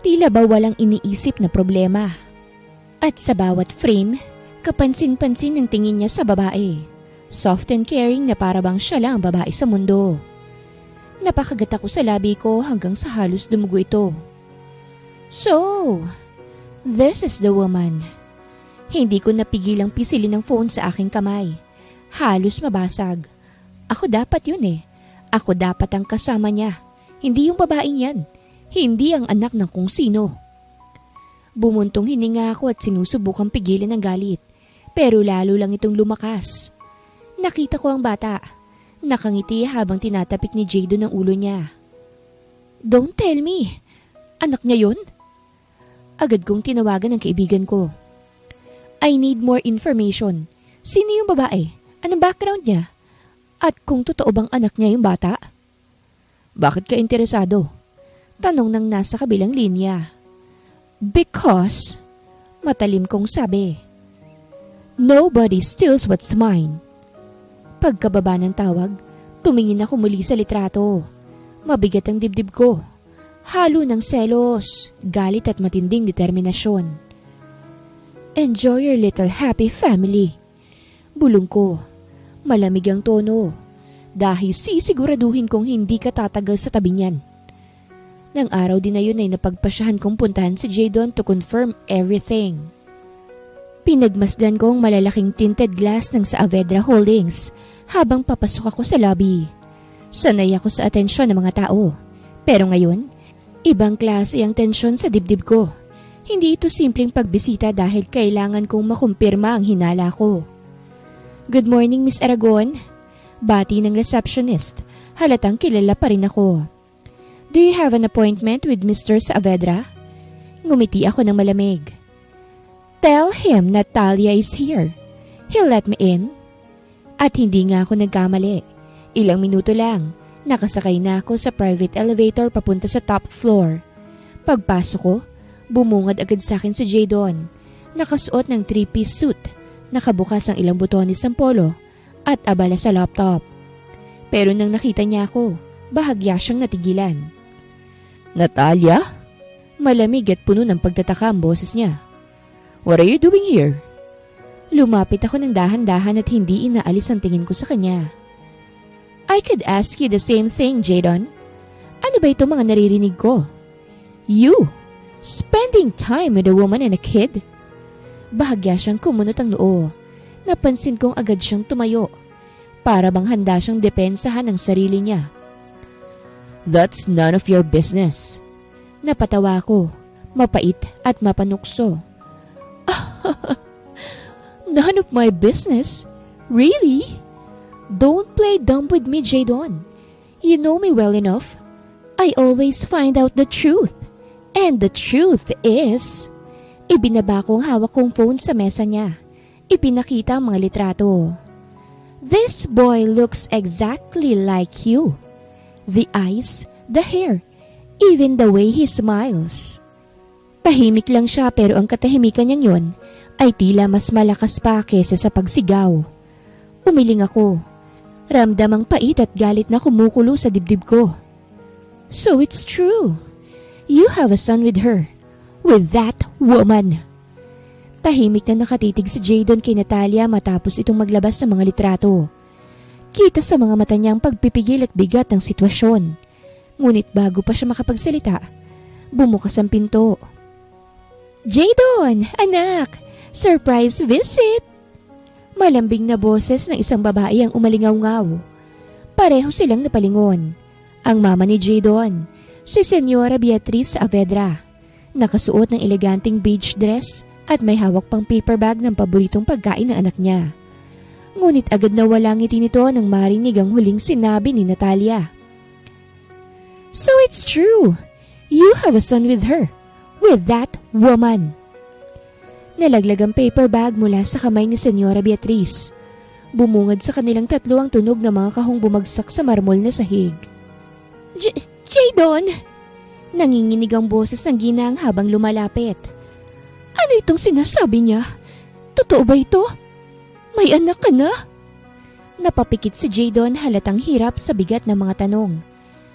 tila ba walang iniisip na problema. At sa bawat frame, kapansin-pansin ang tingin niya sa babae. Soft and caring na para bang siya lang ang babae sa mundo. Napakagat ako sa labi ko hanggang sa halos dumugo ito. So, this is the woman. Hindi ko napigilang pisilin ang phone sa aking kamay. Halos mabasag. Ako dapat yun eh. Ako dapat ang kasama niya. Hindi yung babaeng yan. Hindi ang anak ng kung sino. Bumuntong hininga ako at sinusubukang pigilan ang galit. Pero lalo lang itong lumakas. Nakita ko ang bata. Nakangiti habang tinatapik ni Jadon ang ulo niya. Don't tell me. Anak niya yun? Agad kong tinawagan ang kaibigan ko. I need more information. Sino yung babae? Anong background niya? At kung totoo bang anak niya yung bata? Bakit ka interesado? Tanong ng nasa kabilang linya. Because, matalim kong sabi, nobody steals what's mine. Pagkababa ng tawag, tumingin ako muli sa litrato. Mabigat ang dibdib ko. Halo ng selos, galit at matinding determinasyon. Enjoy your little happy family. Bulong ko. Malamig ang tono. Dahil sisiguraduhin kong hindi ka tatagal sa tabi niyan. Nang araw din na yun ay napagpasyahan kong puntahan si Jadon to confirm everything. Pinagmasdan ko ang malalaking tinted glass ng Saavedra Holdings habang papasok ako sa lobby. Sanay ako sa atensyon ng mga tao. Pero ngayon, ibang klase ang tensyon sa dibdib ko. Hindi ito simpleng pagbisita dahil kailangan kong makumpirma ang hinala ko. Good morning, Miss Aragon. Bati ng receptionist. Halatang kilala pa rin ako. Do you have an appointment with Mr. Saavedra? Ngumiti ako ng malamig. Tell him Natalia is here. He'll let me in. At hindi nga ako nagkamali. Ilang minuto lang, nakasakay na ako sa private elevator papunta sa top floor. Pagpasok ko, bumungad agad sa akin si Jadon. Nakasuot ng 3-piece suit, nakabukas ang ilang butones ng polo, at abala sa laptop. Pero nang nakita niya ako, bahagya siyang natigilan. Natalia? Malamig at puno ng pagtataka ang boses niya. What are you doing here? Lumapit ako ng dahan-dahan at hindi inaalis ang tingin ko sa kanya. I could ask you the same thing, Jadon. Ano ba ito mga naririnig ko? You, spending time with a woman and a kid? Bahagya siyang kumunot ang noo. Napansin kong agad siyang tumayo. Para bang handa siyang depensahan ang sarili niya. That's none of your business. Napatawa ko, mapait at mapanukso. None of my business? Really? Don't play dumb with me, Jadon. You know me well enough. I always find out the truth. And the truth is... Ibinaba ko ang hawak kong phone sa mesa niya. Ipinakita ang mga litrato. This boy looks exactly like you. The eyes, the hair, even the way he smiles. Tahimik lang siya pero ang katahimikan niyang yon ay tila mas malakas pa kesa sa pagsigaw. Umiling ako. Ramdam ang pait at galit na kumukulo sa dibdib ko. So it's true. You have a son with her. With that woman. Tahimik na nakatitig si Jadon kay Natalia matapos itong maglabas ng mga litrato. Kita sa mga mata niya ang pagpipigil at bigat ng sitwasyon. Ngunit bago pa siya makapagsalita, bumukas ang pinto. Jadon, anak! Surprise visit! Malambing na boses ng isang babae ang umalingaw-ngaw. Pareho silang napalingon. Ang mama ni Jadon, si Senyora Beatriz Saavedra. Nakasuot ng eleganteng beige dress at may hawak pang paper bag ng paboritong pagkain ng anak niya. Ngunit agad na walang ngiti nito nang marinig ang huling sinabi ni Natalia. So it's true. You have a son with her. With that woman. Nalaglag ang paper bag mula sa kamay ni Senyora Beatriz. Bumungad sa kanilang tatlo ang tunog ng mga kahong bumagsak sa marmol na sahig. Jadon! Nanginginig ang boses ng ginang habang lumalapit. Ano itong sinasabi niya? Totoo ba ito? May anak ka na? Napapikit si Jadon halatang hirap sa bigat ng mga tanong.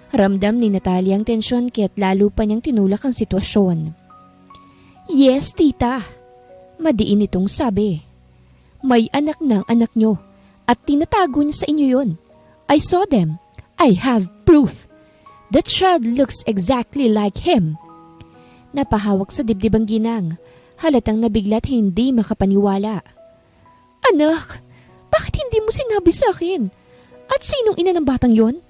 Ramdam ni Natalia ang tensyon kaya't lalo pa niyang tinulak ang sitwasyon. Yes, tita. Madiin itong sabi. May anak ng anak niyo at tinatago niya sa inyo yon. I saw them. I have proof. The child looks exactly like him. Napahawak sa dibdib ang ginang, halatang nabigla't hindi makapaniwala. Anak, bakit hindi mo sinabi sa akin? At sinong ina ng batang yon?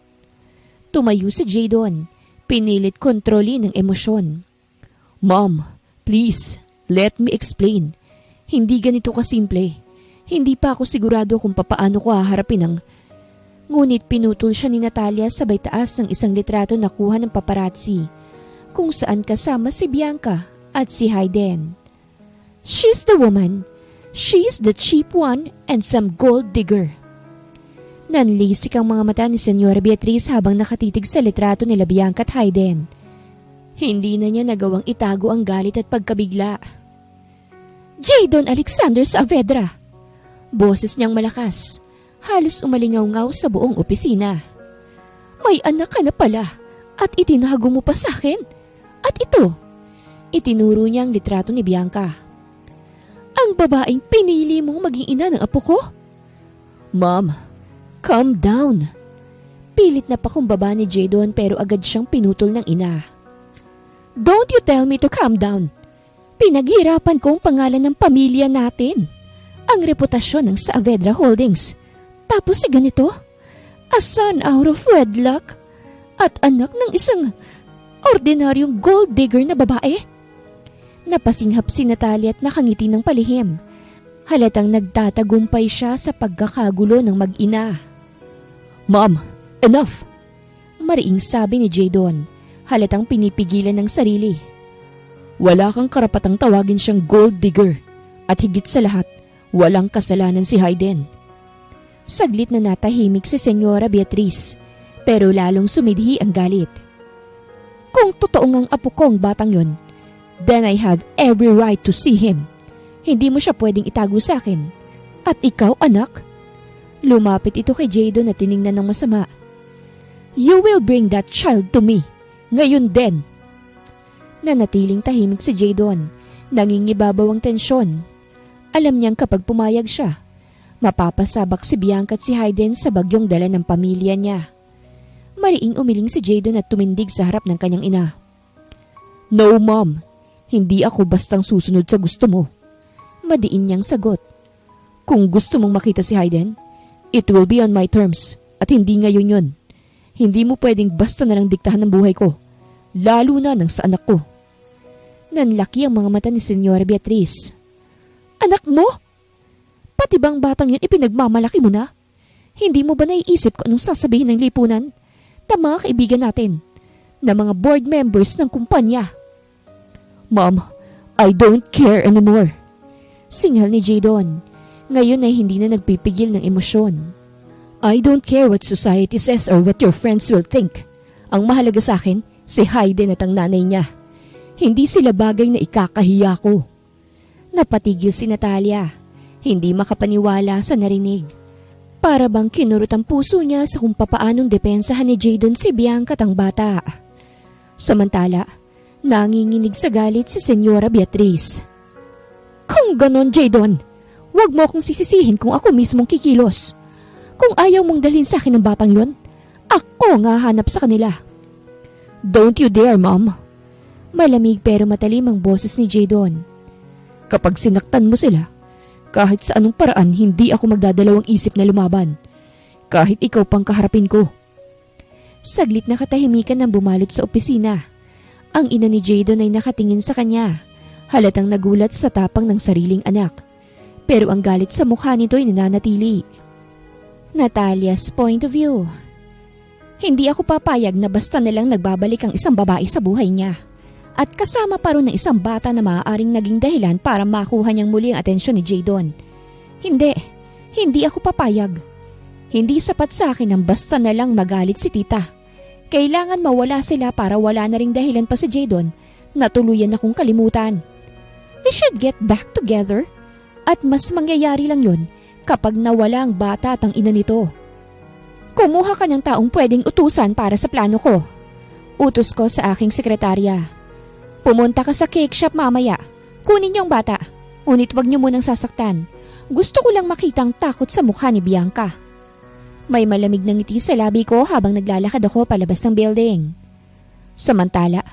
Tumayo si Jadon, pinilit kontrolin ang emosyon. Mom, please, let me explain. Hindi ganito kasimple. Hindi pa ako sigurado kung papaano ko haharapin ang... Ngunit pinutol siya ni Natalia sabay taas ng isang litrato na kuha ng paparazzi, kung saan kasama si Bianca at si Hayden. She's the woman. She's the cheap one and some gold digger. Nanlisik ang mga mata ni Senyora Beatriz habang nakatitig sa litrato nila Bianca at Hayden. Hindi na niya nagawang itago ang galit at pagkabigla. Jadon Alexander Saavedra! Boses niyang malakas, halos umalingaw-ngaw sa buong opisina. May anak ka na pala at itinago mo pa sa akin. At ito, itinuro niya ang litrato ni Bianca. Ang babaeng pinili mong maging ina ng apo ko? Mom, calm down. Pilit na pakumbaba ni Jadon pero agad siyang pinutol ng ina. Don't you tell me to calm down. Pinaghirapan ko ang pangalan ng pamilya natin. Ang reputasyon ng Saavedra Holdings. Tapos si ganito? A son out of wedlock? At anak ng isang ordinaryong gold digger na babae? Napasinghap si Natalia at nakangiti ng palihim. Halatang nagtatagumpay siya sa pagkakagulo ng mag-ina. Mom, enough! Mariing sabi ni Jadon, halatang pinipigilan ng sarili. Wala kang karapatang tawagin siyang gold digger. At higit sa lahat, walang kasalanan si Hayden. Saglit na natahimik si Senyora Beatriz, pero lalong sumidhi ang galit. Kung totoo ngang apo ko ang batang yon, then I have every right to see him. Hindi mo siya pwedeng itago sa akin. At ikaw, anak? Lumapit ito kay Jadon at tiningnan ng masama. You will bring that child to me. Ngayon din. Nanatiling tahimik si Jadon. Nangingibabaw ang tensyon. Alam niyang kapag pumayag siya, mapapasabak si Bianca at si Hayden sa bagyong dala ng pamilya niya. Mariing umiling si Jadon at tumindig sa harap ng kanyang ina. No, Mom. Hindi ako bastang susunod sa gusto mo. Madiin niyang sagot. Kung gusto mong makita si Hayden, it will be on my terms at hindi ngayon yun. Hindi mo pwedeng basta nalang diktahan ng buhay ko, lalo na ng sa anak ko. Nanlaki ang mga mata ni Senyora Beatriz. Anak mo? Pati bang batang yun ipinagmamalaki mo na? Hindi mo ba naiisip kung anong sasabihin ng lipunan? Na mga kaibigan natin, na mga board members ng kumpanya. Mom, I don't care anymore. Singhal ni Jadon. Ngayon ay hindi na nagpipigil ng emosyon. I don't care what society says or what your friends will think. Ang mahalaga sa akin, si Hayden at ang nanay niya. Hindi sila bagay na ikakahiya ko. Napatigil si Natalia. Hindi makapaniwala sa narinig. Para bang kinurot ang puso niya sa kung papaanong depensahan ni Jadon si Bianca at ang bata. Samantala, nanginginig sa galit si Senyora Beatriz. Kung ganon, Jadon, huwag mo akong sisisihin kung ako mismong kikilos. Kung ayaw mong dalhin sa akin ng batang yon, ako nga hanap sa kanila. Don't you dare, Mom. Malamig pero matalim ang boses ni Jadon. Kapag sinaktan mo sila, kahit sa anong paraan hindi ako magdadalawang isip na lumaban. Kahit ikaw pang kaharapin ko. Saglit na katahimikan ang bumalot sa opisina. Ang ina ni Jadon ay nakatingin sa kanya. Halatang nagulat sa tapang ng sariling anak. Pero ang galit sa mukha nito ay nananatili. Natalia's point of view. Hindi ako papayag na basta nalang nagbabalik ang isang babae sa buhay niya. At kasama pa rin ng isang bata na maaaring naging dahilan para makuha niyang muli ang atensyon ni Jadon. Hindi ako papayag. Hindi sapat sa akin ang basta nalang magalit si tita. Kailangan mawala sila para wala na ring dahilan pa si Jadon na tuluyan akong kalimutan. We should get back together. At mas mangyayari lang yon kapag nawala ang bata at ang ina nito. Kumuha ka ng taong pwedeng utusan para sa plano ko. Utos ko sa aking sekretarya. Pumunta ka sa cake shop mamaya. Kunin yung bata. Ngunit wag niyo munang sasaktan. Gusto ko lang makitang takot sa mukha ni Bianca. May malamig na ngiti sa labi ko habang naglalakad ako palabas ng building. Samantala,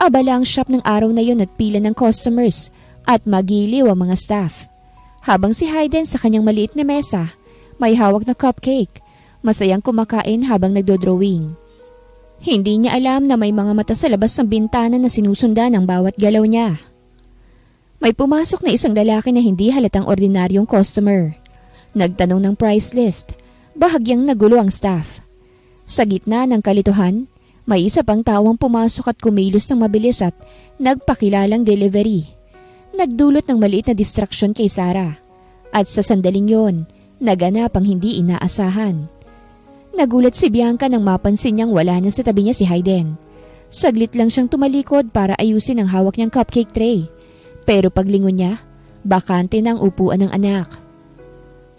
abala ang shop ng araw na yon at pila ng customers at magiliw ang mga staff. Habang si Hayden sa kanyang maliit na mesa, may hawak na cupcake. Masayang kumakain habang nagdodrawing. Hindi niya alam na may mga mata sa labas ng bintana na sinusundan ang bawat galaw niya. May pumasok na isang lalaki na hindi halatang ordinaryong customer. Nagtanong ng price list. Bahagyang nagulo ang staff. Sa gitna ng kalituhan, may isa pang tawang pumasok at kumilos ng mabilis at nagpakilalang delivery. Nagdulot ng maliit na distraction kay Sarah. At sa sandaling yon, naganap ang hindi inaasahan. Nagulat si Bianca nang mapansin niyang wala na sa tabi niya si Hayden. Saglit lang siyang tumalikod para ayusin ang hawak niyang cupcake tray. Pero paglingon niya, bakante na ang upuan ng anak.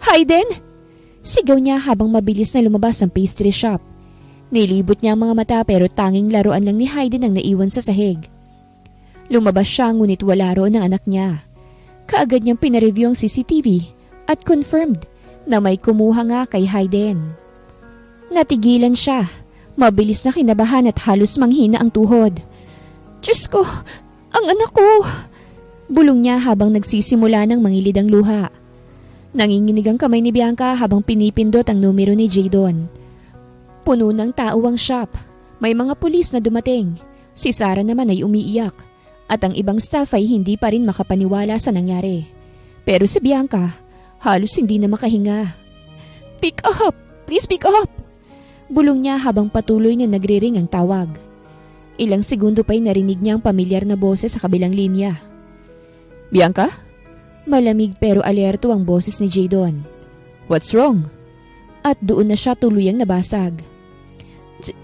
"Hayden!" Sigaw niya habang mabilis na lumabas ang pastry shop. Nilibot niya ang mga mata pero tanging laruan lang ni Hayden ang naiwan sa sahig. Lumabas siya ngunit wala roon ang anak niya. Kaagad niyang pinareview ang CCTV at confirmed na may kumuha nga kay Hayden. Natigilan siya. Mabilis na kinabahan at halos manghina ang tuhod. "Diyos ko, ang anak ko!" Bulong niya habang nagsisimula ng mangilid ang luha. Nanginginig ang kamay ni Bianca habang pinipindot ang numero ni Jadon. Puno ng tao ang shop. May mga pulis na dumating. Si Sarah naman ay umiiyak. At ang ibang staff ay hindi pa rin makapaniwala sa nangyari. Pero si Bianca, halos hindi na makahinga. "Pick up! Please pick up!" Bulong niya habang patuloy na nagriring ang tawag. Ilang segundo pa'y narinig niya ang pamilyar na boses sa kabilang linya. "Bianca?" Malamig pero alerto ang boses ni Jadon. "What's wrong?" At doon na siya tuluyang nabasag.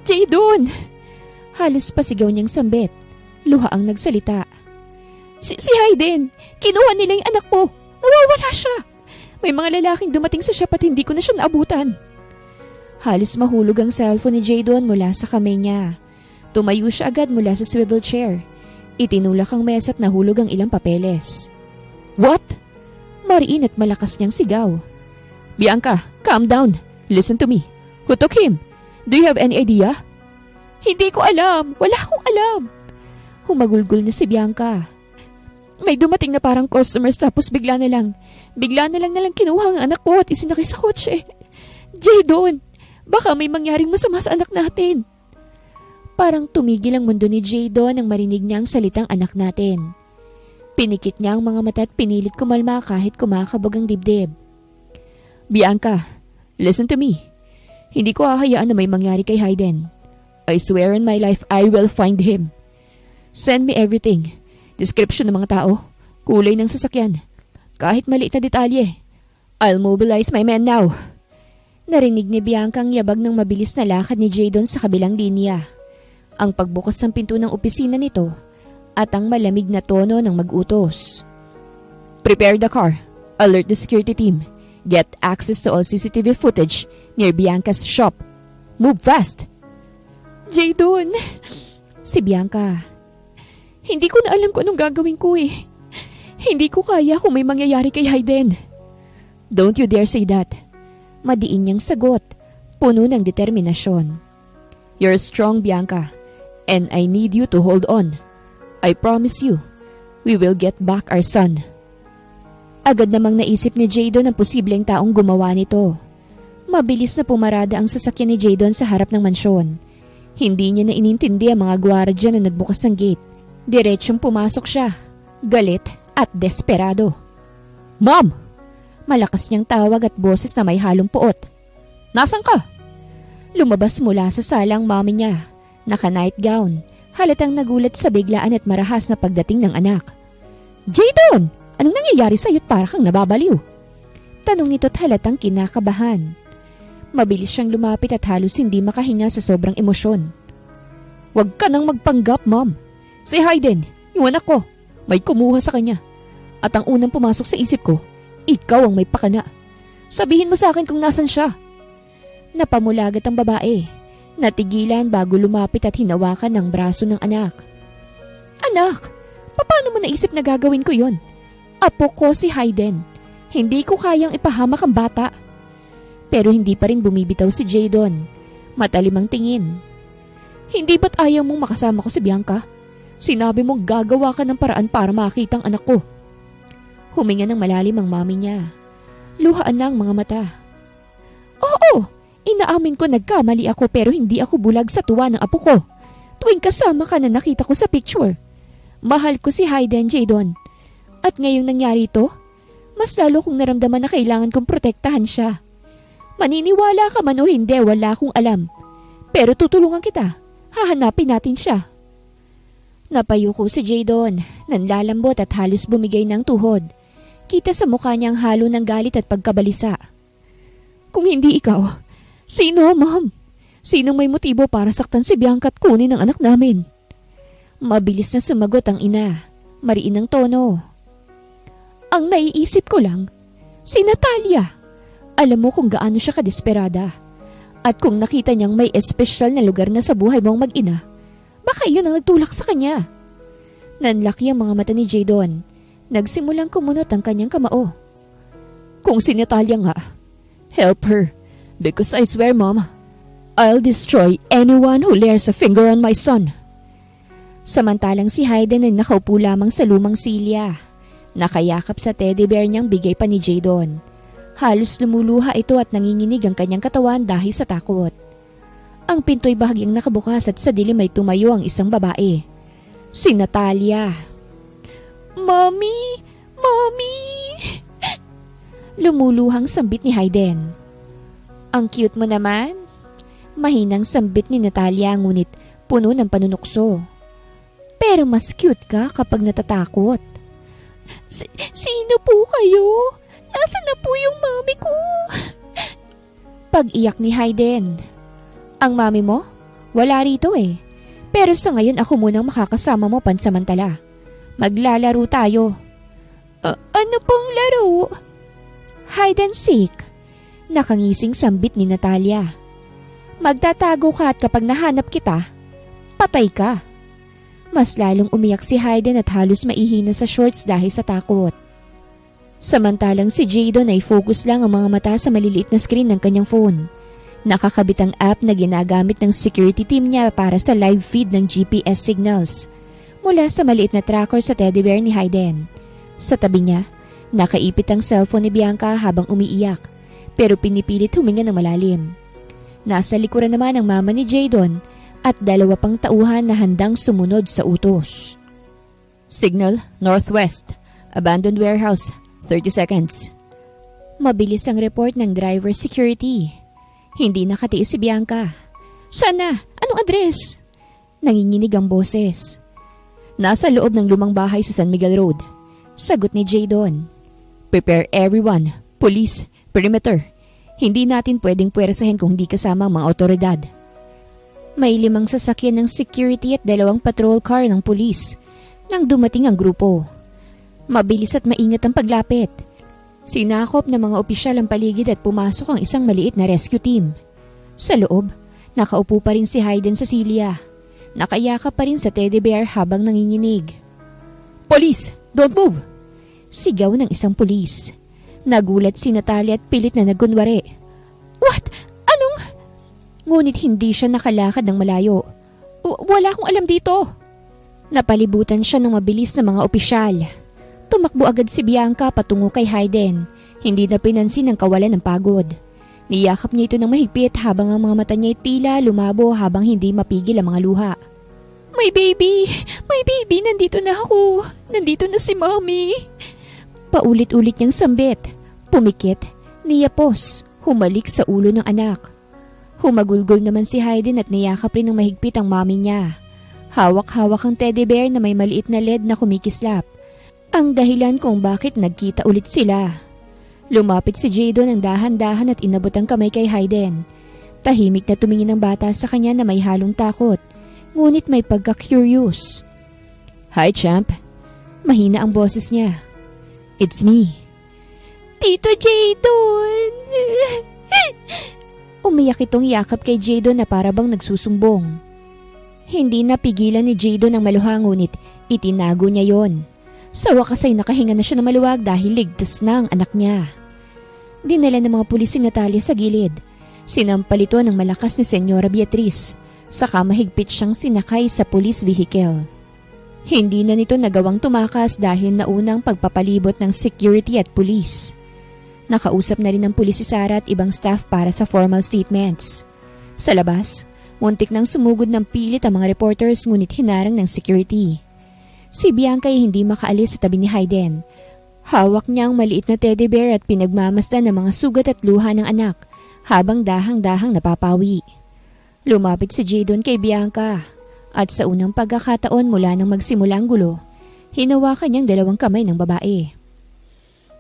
"Jadon!" Halos pasigaw niyang sambit. Luha ang nagsalita. Si Hayden! Kinuha nila yung anak ko! Nawawala siya! May mga lalaking dumating sa shop at hindi ko na siya naabutan." Halos mahulog ang cellphone ni Jadon mula sa kamay niya. Tumayo siya agad mula sa swivel chair. Itinulak ang mesa at nahulog ang ilang papeles. "What?" Mariin at malakas niyang sigaw. "Bianca, calm down. Listen to me. Who took him? Do you have any idea?" "Hindi ko alam. Wala akong alam." Humagulgol na si Bianca. "May dumating na parang customers tapos bigla na lang kinuha ang anak ko at isinakay sa kotse. Jadon, baka may mangyaring masama sa anak natin." Parang tumigil ang mundo ni Jadon nang marinig niya ang salitang anak natin. Pinikit niya ang mga mata at pinilit kumalma kahit kumakabog ang dibdib. "Bianca, listen to me. Hindi ko hahayaan na may mangyari kay Hayden. I swear on my life I will find him. Send me everything. Description ng mga tao, kulay ng sasakyan, kahit maliit na detalye. I'll mobilize my men now." Narinig ni Bianca ang yabag ng mabilis na lakad ni Jadon sa kabilang linya. Ang pagbukas ng pinto ng opisina nito at ang malamig na tono ng mag-utos. "Prepare the car. Alert the security team. Get access to all CCTV footage near Bianca's shop. Move fast." "Jadon!" Si Bianca. "Hindi ko na alam kung anong gagawin ko eh. Hindi ko kaya kung may mangyayari kay Hayden." "Don't you dare say that." Madiin niyang sagot, puno ng determinasyon. "You're strong, Bianca, and I need you to hold on. I promise you, we will get back our son." Agad namang naisip ni Jadon ang posibleng taong gumawa nito. Mabilis na pumarada ang sasakyan ni Jadon sa harap ng mansyon. Hindi niya na inintindi ang mga gwardiya na nagbukas ng gate. Diretsyong pumasok siya, galit at desperado. "Mom!" Malakas niyang tawag at boses na may halong puot. "Nasaan ka?" Lumabas mula sa salang mami niya, naka-nightgown, halatang nagulat sa biglaan at marahas na pagdating ng anak. "Jadon! Anong nangyayari sa'yo't para kang nababaliw?" Tanong nito't halatang kinakabahan. Mabilis siyang lumapit at halos hindi makahinga sa sobrang emosyon. "Huwag ka nang magpanggap, Mom. Si Hayden, yung anak ko, may kumuha sa kanya. At ang unang pumasok sa isip ko, ikaw ang may pakana. Sabihin mo sa akin kung nasan siya." Napamulagat ang babae. Natigilan bago lumapit at hinawakan ng braso ng anak. "Anak, paano mo naisip na gagawin ko yon? Apo ko si Hayden. Hindi ko kayang ipahamak ang bata." Pero hindi pa rin bumibitaw si Jadon. Matalim ang tingin. "Hindi ba't ayaw mong makasama ko si Bianca? Sinabi mong gagawa ka ng paraan para makita ang anak ko." Huminga ng malalim ang mami niya. Luhaan na ang mga mata. "Oo, inaamin ko nagkamali ako pero hindi ako bulag sa tuwa ng apo ko. Tuwing kasama ka na nakita ko sa picture. Mahal ko si Hayden, Jadon. At ngayong nangyari ito, mas lalo kong naramdaman na kailangan kong protektahan siya. Maniniwala ka man o hindi, wala akong alam. Pero tutulungan kita. Hahanapin natin siya." Napayuko si Jadon, nanlalambot at halos bumigay ng tuhod. Makikita sa mukha niya ang halo ng galit at pagkabalisa. Kung hindi ikaw, sino, Ma'am? Sinong may motibo para saktan si Bianca at kunin ang anak namin? Mabilis na sumagot ang ina, mariin ang tono. Ang naiisip ko lang, si Natalia. Alam mo kung gaano siya kadesperada. At kung nakita niyang may espesyal na lugar na sa buhay mong mag-ina, baka iyon ang nagtulak sa kanya. Nanlaki ang mga mata ni Jadon. Nagsimulang kumunot ang kanyang kamao. Kung si Natalia nga, help her. Because I swear, Mom, I'll destroy anyone who lays a finger on my son. Samantalang si Hayden ay nakaupo lamang sa lumang silya. Nakayakap sa teddy bear niyang bigay pa ni Jadon. Halos lumuluha ito at nanginginig ang kanyang katawan dahil sa takot. Ang pinto'y bahagyang nakabukas at sa dilim ay tumayo ang isang babae. Si Natalia. Mommy! Mommy! Lumuluhang sambit ni Hayden. Ang cute mo naman. Mahinang sambit ni Natalia ngunit puno ng panunukso. Pero mas cute ka kapag natatakot. Sino po kayo? Nasaan na po yung mami ko? Pag-iyak ni Hayden. Ang mami mo? Wala rito eh. Pero sa ngayon ako munang makakasama mo pansamantala. Maglalaro tayo. Ano pong laro? Hide and seek. Nakangising sambit ni Natalia. Magtatago ka at kapag nahanap kita, patay ka. Mas lalong umiyak si Hayden at halos maihina sa shorts dahil sa takot. Samantalang si Jadon ay focus lang ang mga mata sa maliliit na screen ng kanyang phone. Nakakabit ang app na ginagamit ng security team niya para sa live feed ng GPS signals mula sa maliit na tracker sa teddy bear ni Hayden. Sa tabi niya, nakaipit ang cellphone ni Bianca habang umiiyak pero pinipilit huminga ng malalim. Nasa likuran naman ang mama ni Jadon at dalawa pang tauhan na handang sumunod sa utos. Signal, northwest, abandoned warehouse. 30 seconds. Mabilis ang report ng driver security. Hindi nakatiis si Bianca. Sana? Anong address? Nanginginig ang boses. Nasa loob ng lumang bahay sa San Miguel Road. Sagot ni Jadon. Prepare everyone. Police, perimeter. Hindi natin pwedeng puwersahin kung hindi kasama ang mga otoridad. May 5 sasakyan ng security at 2 patrol car ng pulis nang dumating ang grupo. Mabilis at maingat ang paglapit. Sinakop ng mga opisyal ang paligid at pumasok ang isang maliit na rescue team. Sa loob, nakaupo pa rin si Hayden sa silya. Nakayakap pa rin sa teddy bear habang nanginginig. Police! Don't move! Sigaw ng isang pulis. Nagulat si Natalia at pilit na nagkunwari. What? Anong? Ngunit hindi siya nakalakad ng malayo. Wala akong alam dito. Napalibutan siya ng mabilis na mga opisyal. Tumakbo agad si Bianca patungo kay Hayden. Hindi na pinansin ang kawalan ng pagod. Niyakap niya ito ng mahigpit habang ang mga mata niya tila lumabo habang hindi mapigil ang mga luha. My baby! My baby! Nandito na ako! Nandito na si Mommy! Paulit-ulit niyang sambit. Pumikit, niyapos, humalik sa ulo ng anak. Humagulgol naman si Hayden at niyakap rin ng mahigpit ang mami niya. Hawak-hawak ang teddy bear na may maliit na LED na kumikislap. Ang dahilan kung bakit nagkita ulit sila. Lumapit si Jadon ng dahan-dahan at inabot ang kamay kay Hayden. Tahimik na tumingin ang bata sa kanya na may halong takot, ngunit may pagka-curious. Hi, champ. Mahina ang boses niya. It's me. Tito Jadon! Umiyak itong yakap kay Jadon na parabang nagsusumbong. Hindi napigilan ni Jadon ang maluha ngunit itinago niya yon. Sa wakas ay nakahinga na siya ng maluwag dahil ligtas na ang anak niya. Dinala ng mga pulis si Natalia sa gilid. Sinampal ito ng malakas ni Senyora Beatriz. Saka mahigpit siyang sinakay sa police vehicle. Hindi na nito nagawang tumakas dahil naunang pagpapalibot ng security at police. Nakausap na rin ng pulis si Sarah at ibang staff para sa formal statements. Sa labas, muntik nang sumugod ng pilit ang mga reporters ngunit hinarang ng security. Si Bianca ay hindi makaalis sa tabi ni Hayden. Hawak niya ang maliit na teddy bear at pinagmamasdan ng mga sugat at luha ng anak habang dahang-dahang napapawi. Lumapit si Jadon kay Bianca at sa unang pagkakataon mula nang magsimula ang gulo, hinawakan niyang 2 kamay ng babae.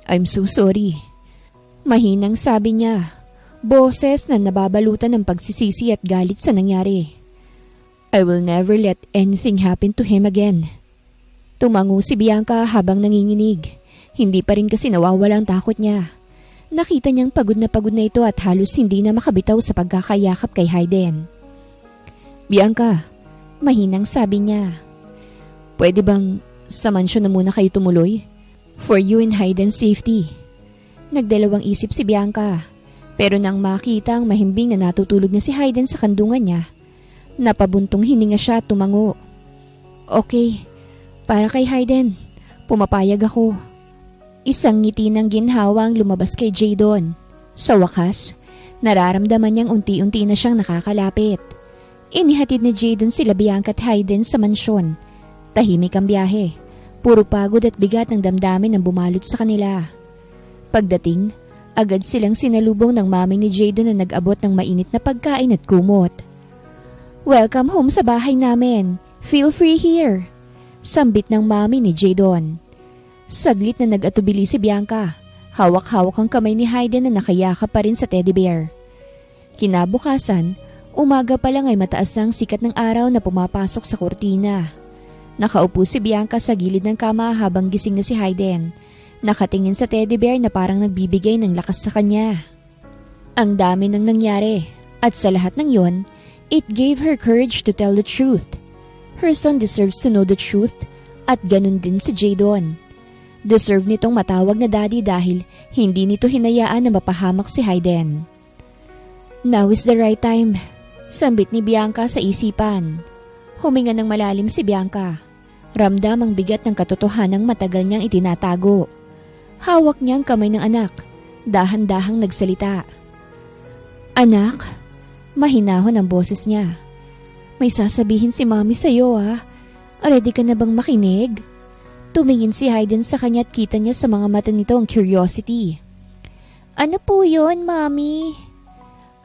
I'm so sorry. Mahinang sabi niya, boses na nababalutan ng pagsisisi at galit sa nangyari. I will never let anything happen to him again. Tumango si Bianca habang nanginginig. Hindi pa rin kasi nawawala ang takot niya. Nakita niyang pagod na ito at halos hindi na makabitaw sa pagkakayakap kay Hayden. Bianca, mahinang sabi niya. Pwede bang sa mansyon na muna kayo tumuloy? For you and Hayden's safety. Nagdalawang isip si Bianca. Pero nang makita ang mahimbing na natutulog na si Hayden sa kandungan niya, napabuntong hininga siya at tumango. Okay, para kay Hayden, pumapayag ako. Isang ngiti ng ginhawa ang lumabas kay Jadon. Sa wakas, nararamdaman niyang unti-unti na siyang nakakalapit. Inihatid ni Jadon sila Bianca at Hayden sa mansyon. Tahimik ang biyahe. Puro pagod at bigat ng damdamin ang bumalot sa kanila. Pagdating, agad silang sinalubong ng mami ni Jadon na nag-abot ng mainit na pagkain at kumot. Welcome home sa bahay namin. Feel free here. Sambit ng mami ni Jadon. Saglit na nag-atubili si Bianca. Hawak-hawak ang kamay ni Hayden na nakayakap pa rin sa teddy bear. Kinabukasan, umaga pa lang ay mataas na ang sikat ng araw na pumapasok sa kurtina. Nakaupo si Bianca sa gilid ng kama habang gising na si Hayden. Nakatingin sa teddy bear na parang nagbibigay ng lakas sa kanya. Ang dami nang nangyari at sa lahat ng yon, it gave her courage to tell the truth. Her son deserves to know the truth at ganun din si Jadon. Deserve nitong matawag na daddy dahil hindi nito hinayaan na mapahamak si Hayden. Now is the right time, sambit ni Bianca sa isipan. Huminga ng malalim si Bianca. Ramdam ang bigat ng katotohanang matagal niyang itinatago. Hawak niya ang kamay ng anak. Dahan-dahang nagsalita. Anak, mahinahon ang boses niya. May sasabihin si Mami sa'yo ah. Ready ka na bang makinig? Tumingin si Hayden sa kanya at kita niya sa mga mata nito ang curiosity. Ano po yun, Mami?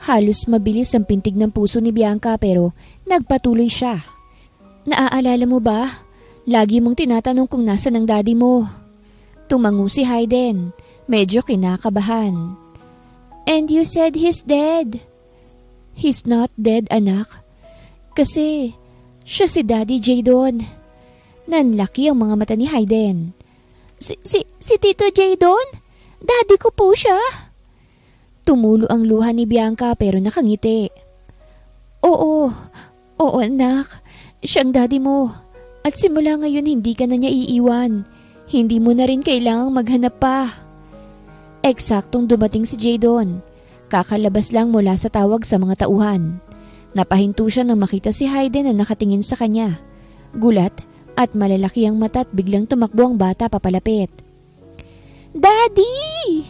Halos mabilis ang pintig ng puso ni Bianca pero nagpatuloy siya. Naaalala mo ba? Lagi mong tinatanong kung nasan ang daddy mo. Tumango si Hayden, medyo kinakabahan. And you said he's dead. He's not dead, anak. Kasi siya si Daddy Jadon. Nanlaki ang mga mata ni Hayden. Si Tito Jadon? Daddy ko po siya. Tumulo ang luha ni Bianca pero nakangiti. Oo anak. Siyang daddy mo. At simula ngayon hindi ka na niya iiwan. Hindi mo na rin kailangang maghanap pa. Eksaktong dumating si Jadon. Kakalabas lang mula sa tawag sa mga tauhan. Napahinto siya nang makita si Hayden na nakatingin sa kanya. Gulat at malalaki ang mata at biglang tumakbo ang bata papalapit. Daddy!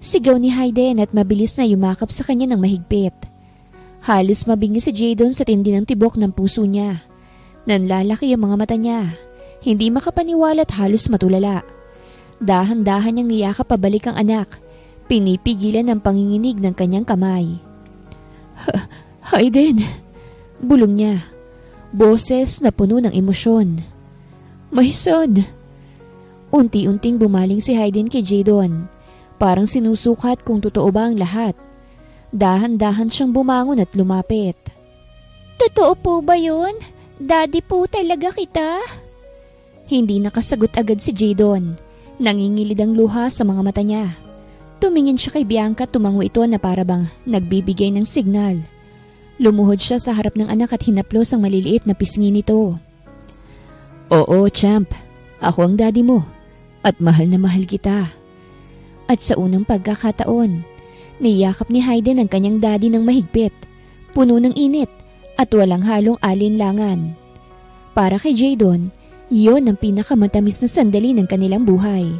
Sigaw ni Hayden at mabilis na yumakap sa kanya ng mahigpit. Halos mabingi si Jadon sa tindi ng tibok ng puso niya. Nanlalaki ang mga mata niya. Hindi makapaniwala at halos matulala. Dahan-dahan niyang niyakap pabalik ang anak. Pinipigilan ang panginginig ng kanyang kamay. Hayden! Bulong niya. Boses na puno ng emosyon. My son! Unti-unting bumaling si Hayden kay Jadon. Parang sinusukat kung totoo ba ang lahat. Dahan-dahan siyang bumangon at lumapit. Totoo po ba yun? Daddy po talaga kita? Hindi nakasagot agad si Jadon. Nangingilid ang luha sa mga mata niya. Tumingin siya kay Bianca at tumango ito na parabang nagbibigay ng signal. Lumuhod siya sa harap ng anak at hinaplos ang maliliit na pisngi nito. Oo, champ. Ako ang daddy mo. At mahal na mahal kita. At sa unang pagkakataon, niyakap ni Hayden ang kanyang daddy ng mahigpit, puno ng init at walang halong alinlangan. Para kay Jadon, iyon ang pinakamatamis na sandali ng kanilang buhay.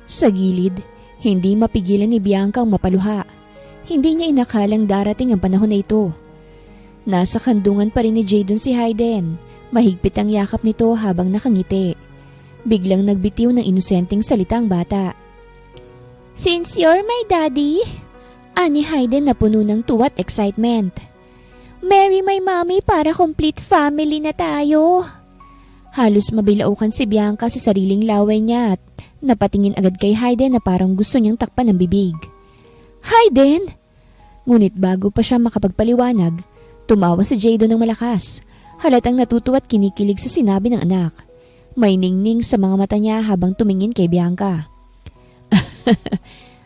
Sa gilid, hindi mapigilan ni Bianca ang mapaluha. Hindi niya inakalang darating ang panahon na ito. Nasa kandungan pa rin ni Jadon si Hayden. Mahigpit ang yakap nito habang nakangiti. Biglang nagbitiw ng inosenteng salitang bata. Since you're my daddy, ani Hayden na puno ng tuwa at excitement. Marry my mommy para complete family na tayo. Halos mabilaukan si Bianca sa sariling laway niya at Napatingin agad kay Hayden na parang gusto niyang takpan ng bibig. Hayden! Ngunit bago pa siya makapagpaliwanag, tumawa si Jadon ng malakas. Halatang natutuwa at kinikilig sa sinabi ng anak. May ningning sa mga mata niya habang tumingin kay Bianca.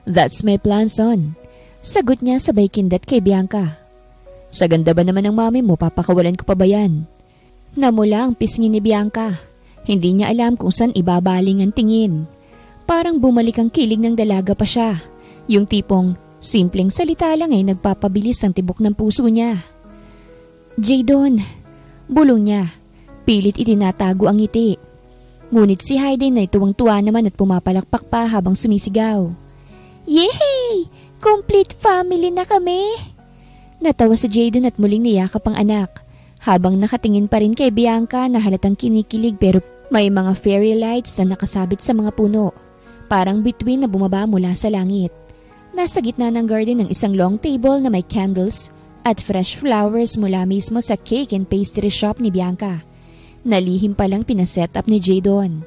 That's my plan, son. Sagot niya sabay kindat kay Bianca. Sa ganda ba naman ng mami mo, papakawalan ko pa ba yan? Namula ang pisngi ni Bianca. Hindi niya alam kung saan ibabaling ang tingin. Parang bumalik ang kilig ng dalaga pa siya. Yung tipong simpleng salita lang ay nagpapabilis ang tibok ng puso niya. Jadon, bulong niya. Pilit itinatago ang ngiti. Ngunit si Hayden ay tuwang-tuwa naman at pumapalakpak pa habang sumisigaw. Yay! Complete family na kami! Natawa si Jadon at muling niyakap ang anak. Habang nakatingin pa rin kay Bianca na halatang kinikilig pero may mga fairy lights na nakasabit sa mga puno. Parang bituin na bumaba mula sa langit. Nasa gitna ng garden ng isang long table na may candles at fresh flowers mula mismo sa cake and pastry shop ni Bianca. Nalihim palang pinaset up ni Jadon.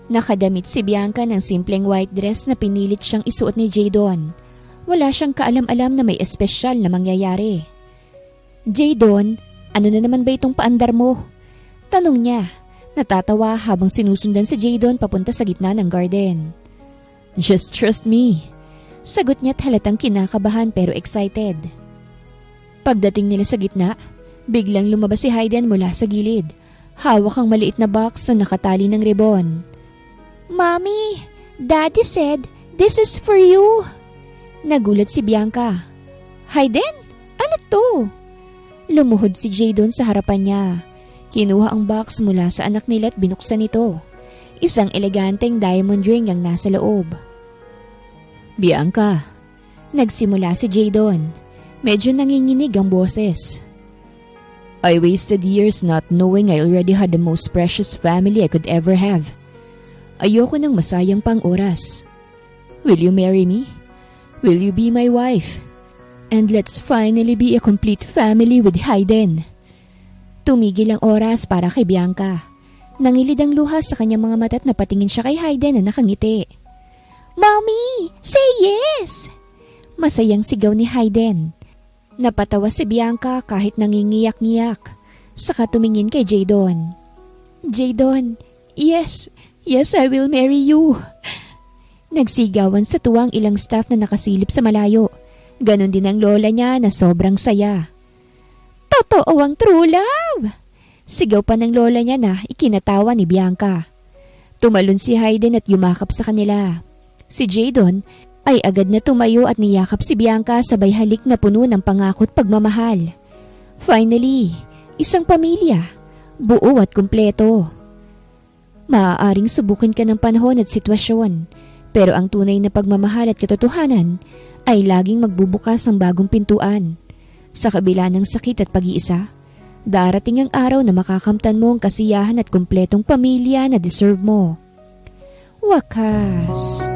Nakadamit si Bianca ng simpleng white dress na pinilit siyang isuot ni Jadon. Wala siyang kaalam-alam na may espesyal na mangyayari. Jadon, ano na naman ba itong paandar mo? Tanong niya, natatawa habang sinusundan si Jadon papunta sa gitna ng garden. Just trust me. Sagot niya't halatang kinakabahan pero excited. Pagdating nila sa gitna, biglang lumabas si Hayden mula sa gilid. Hawak ang maliit na box na nakatali ng ribbon. Mommy, Daddy said, this is for you. Nagulat si Bianca. Hayden, ano to? Lumuhod si Jadon sa harapan niya. Kinuha ang box mula sa anak nila at binuksan ito. Isang eleganteng diamond ring ang nasa loob. Bianca, nagsimula si Jadon. Medyo nanginginig ang boses. I wasted years not knowing I already had the most precious family I could ever have. Ayoko ng masayang pang oras. Will you marry me? Will you be my wife? And let's finally be a complete family with Hayden. Tumigil ang oras para kay Bianca. Nangilid ang luha sa kanyang mga mata at napatingin siya kay Hayden na nakangiti. Mommy, say yes! Masayang sigaw ni Hayden. Napatawa si Bianca kahit nangingiyak-ngiyak. Saka tumingin kay Jadon. Jadon, yes, I will marry you. Nagsigawan sa tuwang ilang staff na nakasilip sa malayo. Ganon din ang lola niya na sobrang saya. Totoo ang true love! Sigaw pa ng lola niya na ikinatawa ni Bianca. Tumalon si Hayden at yumakap sa kanila. Si Jadon ay agad na tumayo at niyakap si Bianca sabay halik na puno ng pangako at pagmamahal. Finally, isang pamilya, buo at kumpleto. Maaaring subukin ka ng panahon at sitwasyon, pero ang tunay na pagmamahal at katotohanan ay laging magbubukas ng bagong pintuan. Sa kabila ng sakit at pag-iisa, darating ang araw na makakamtan mo ang kasiyahan at kumpletong pamilya na deserve mo. Wakas.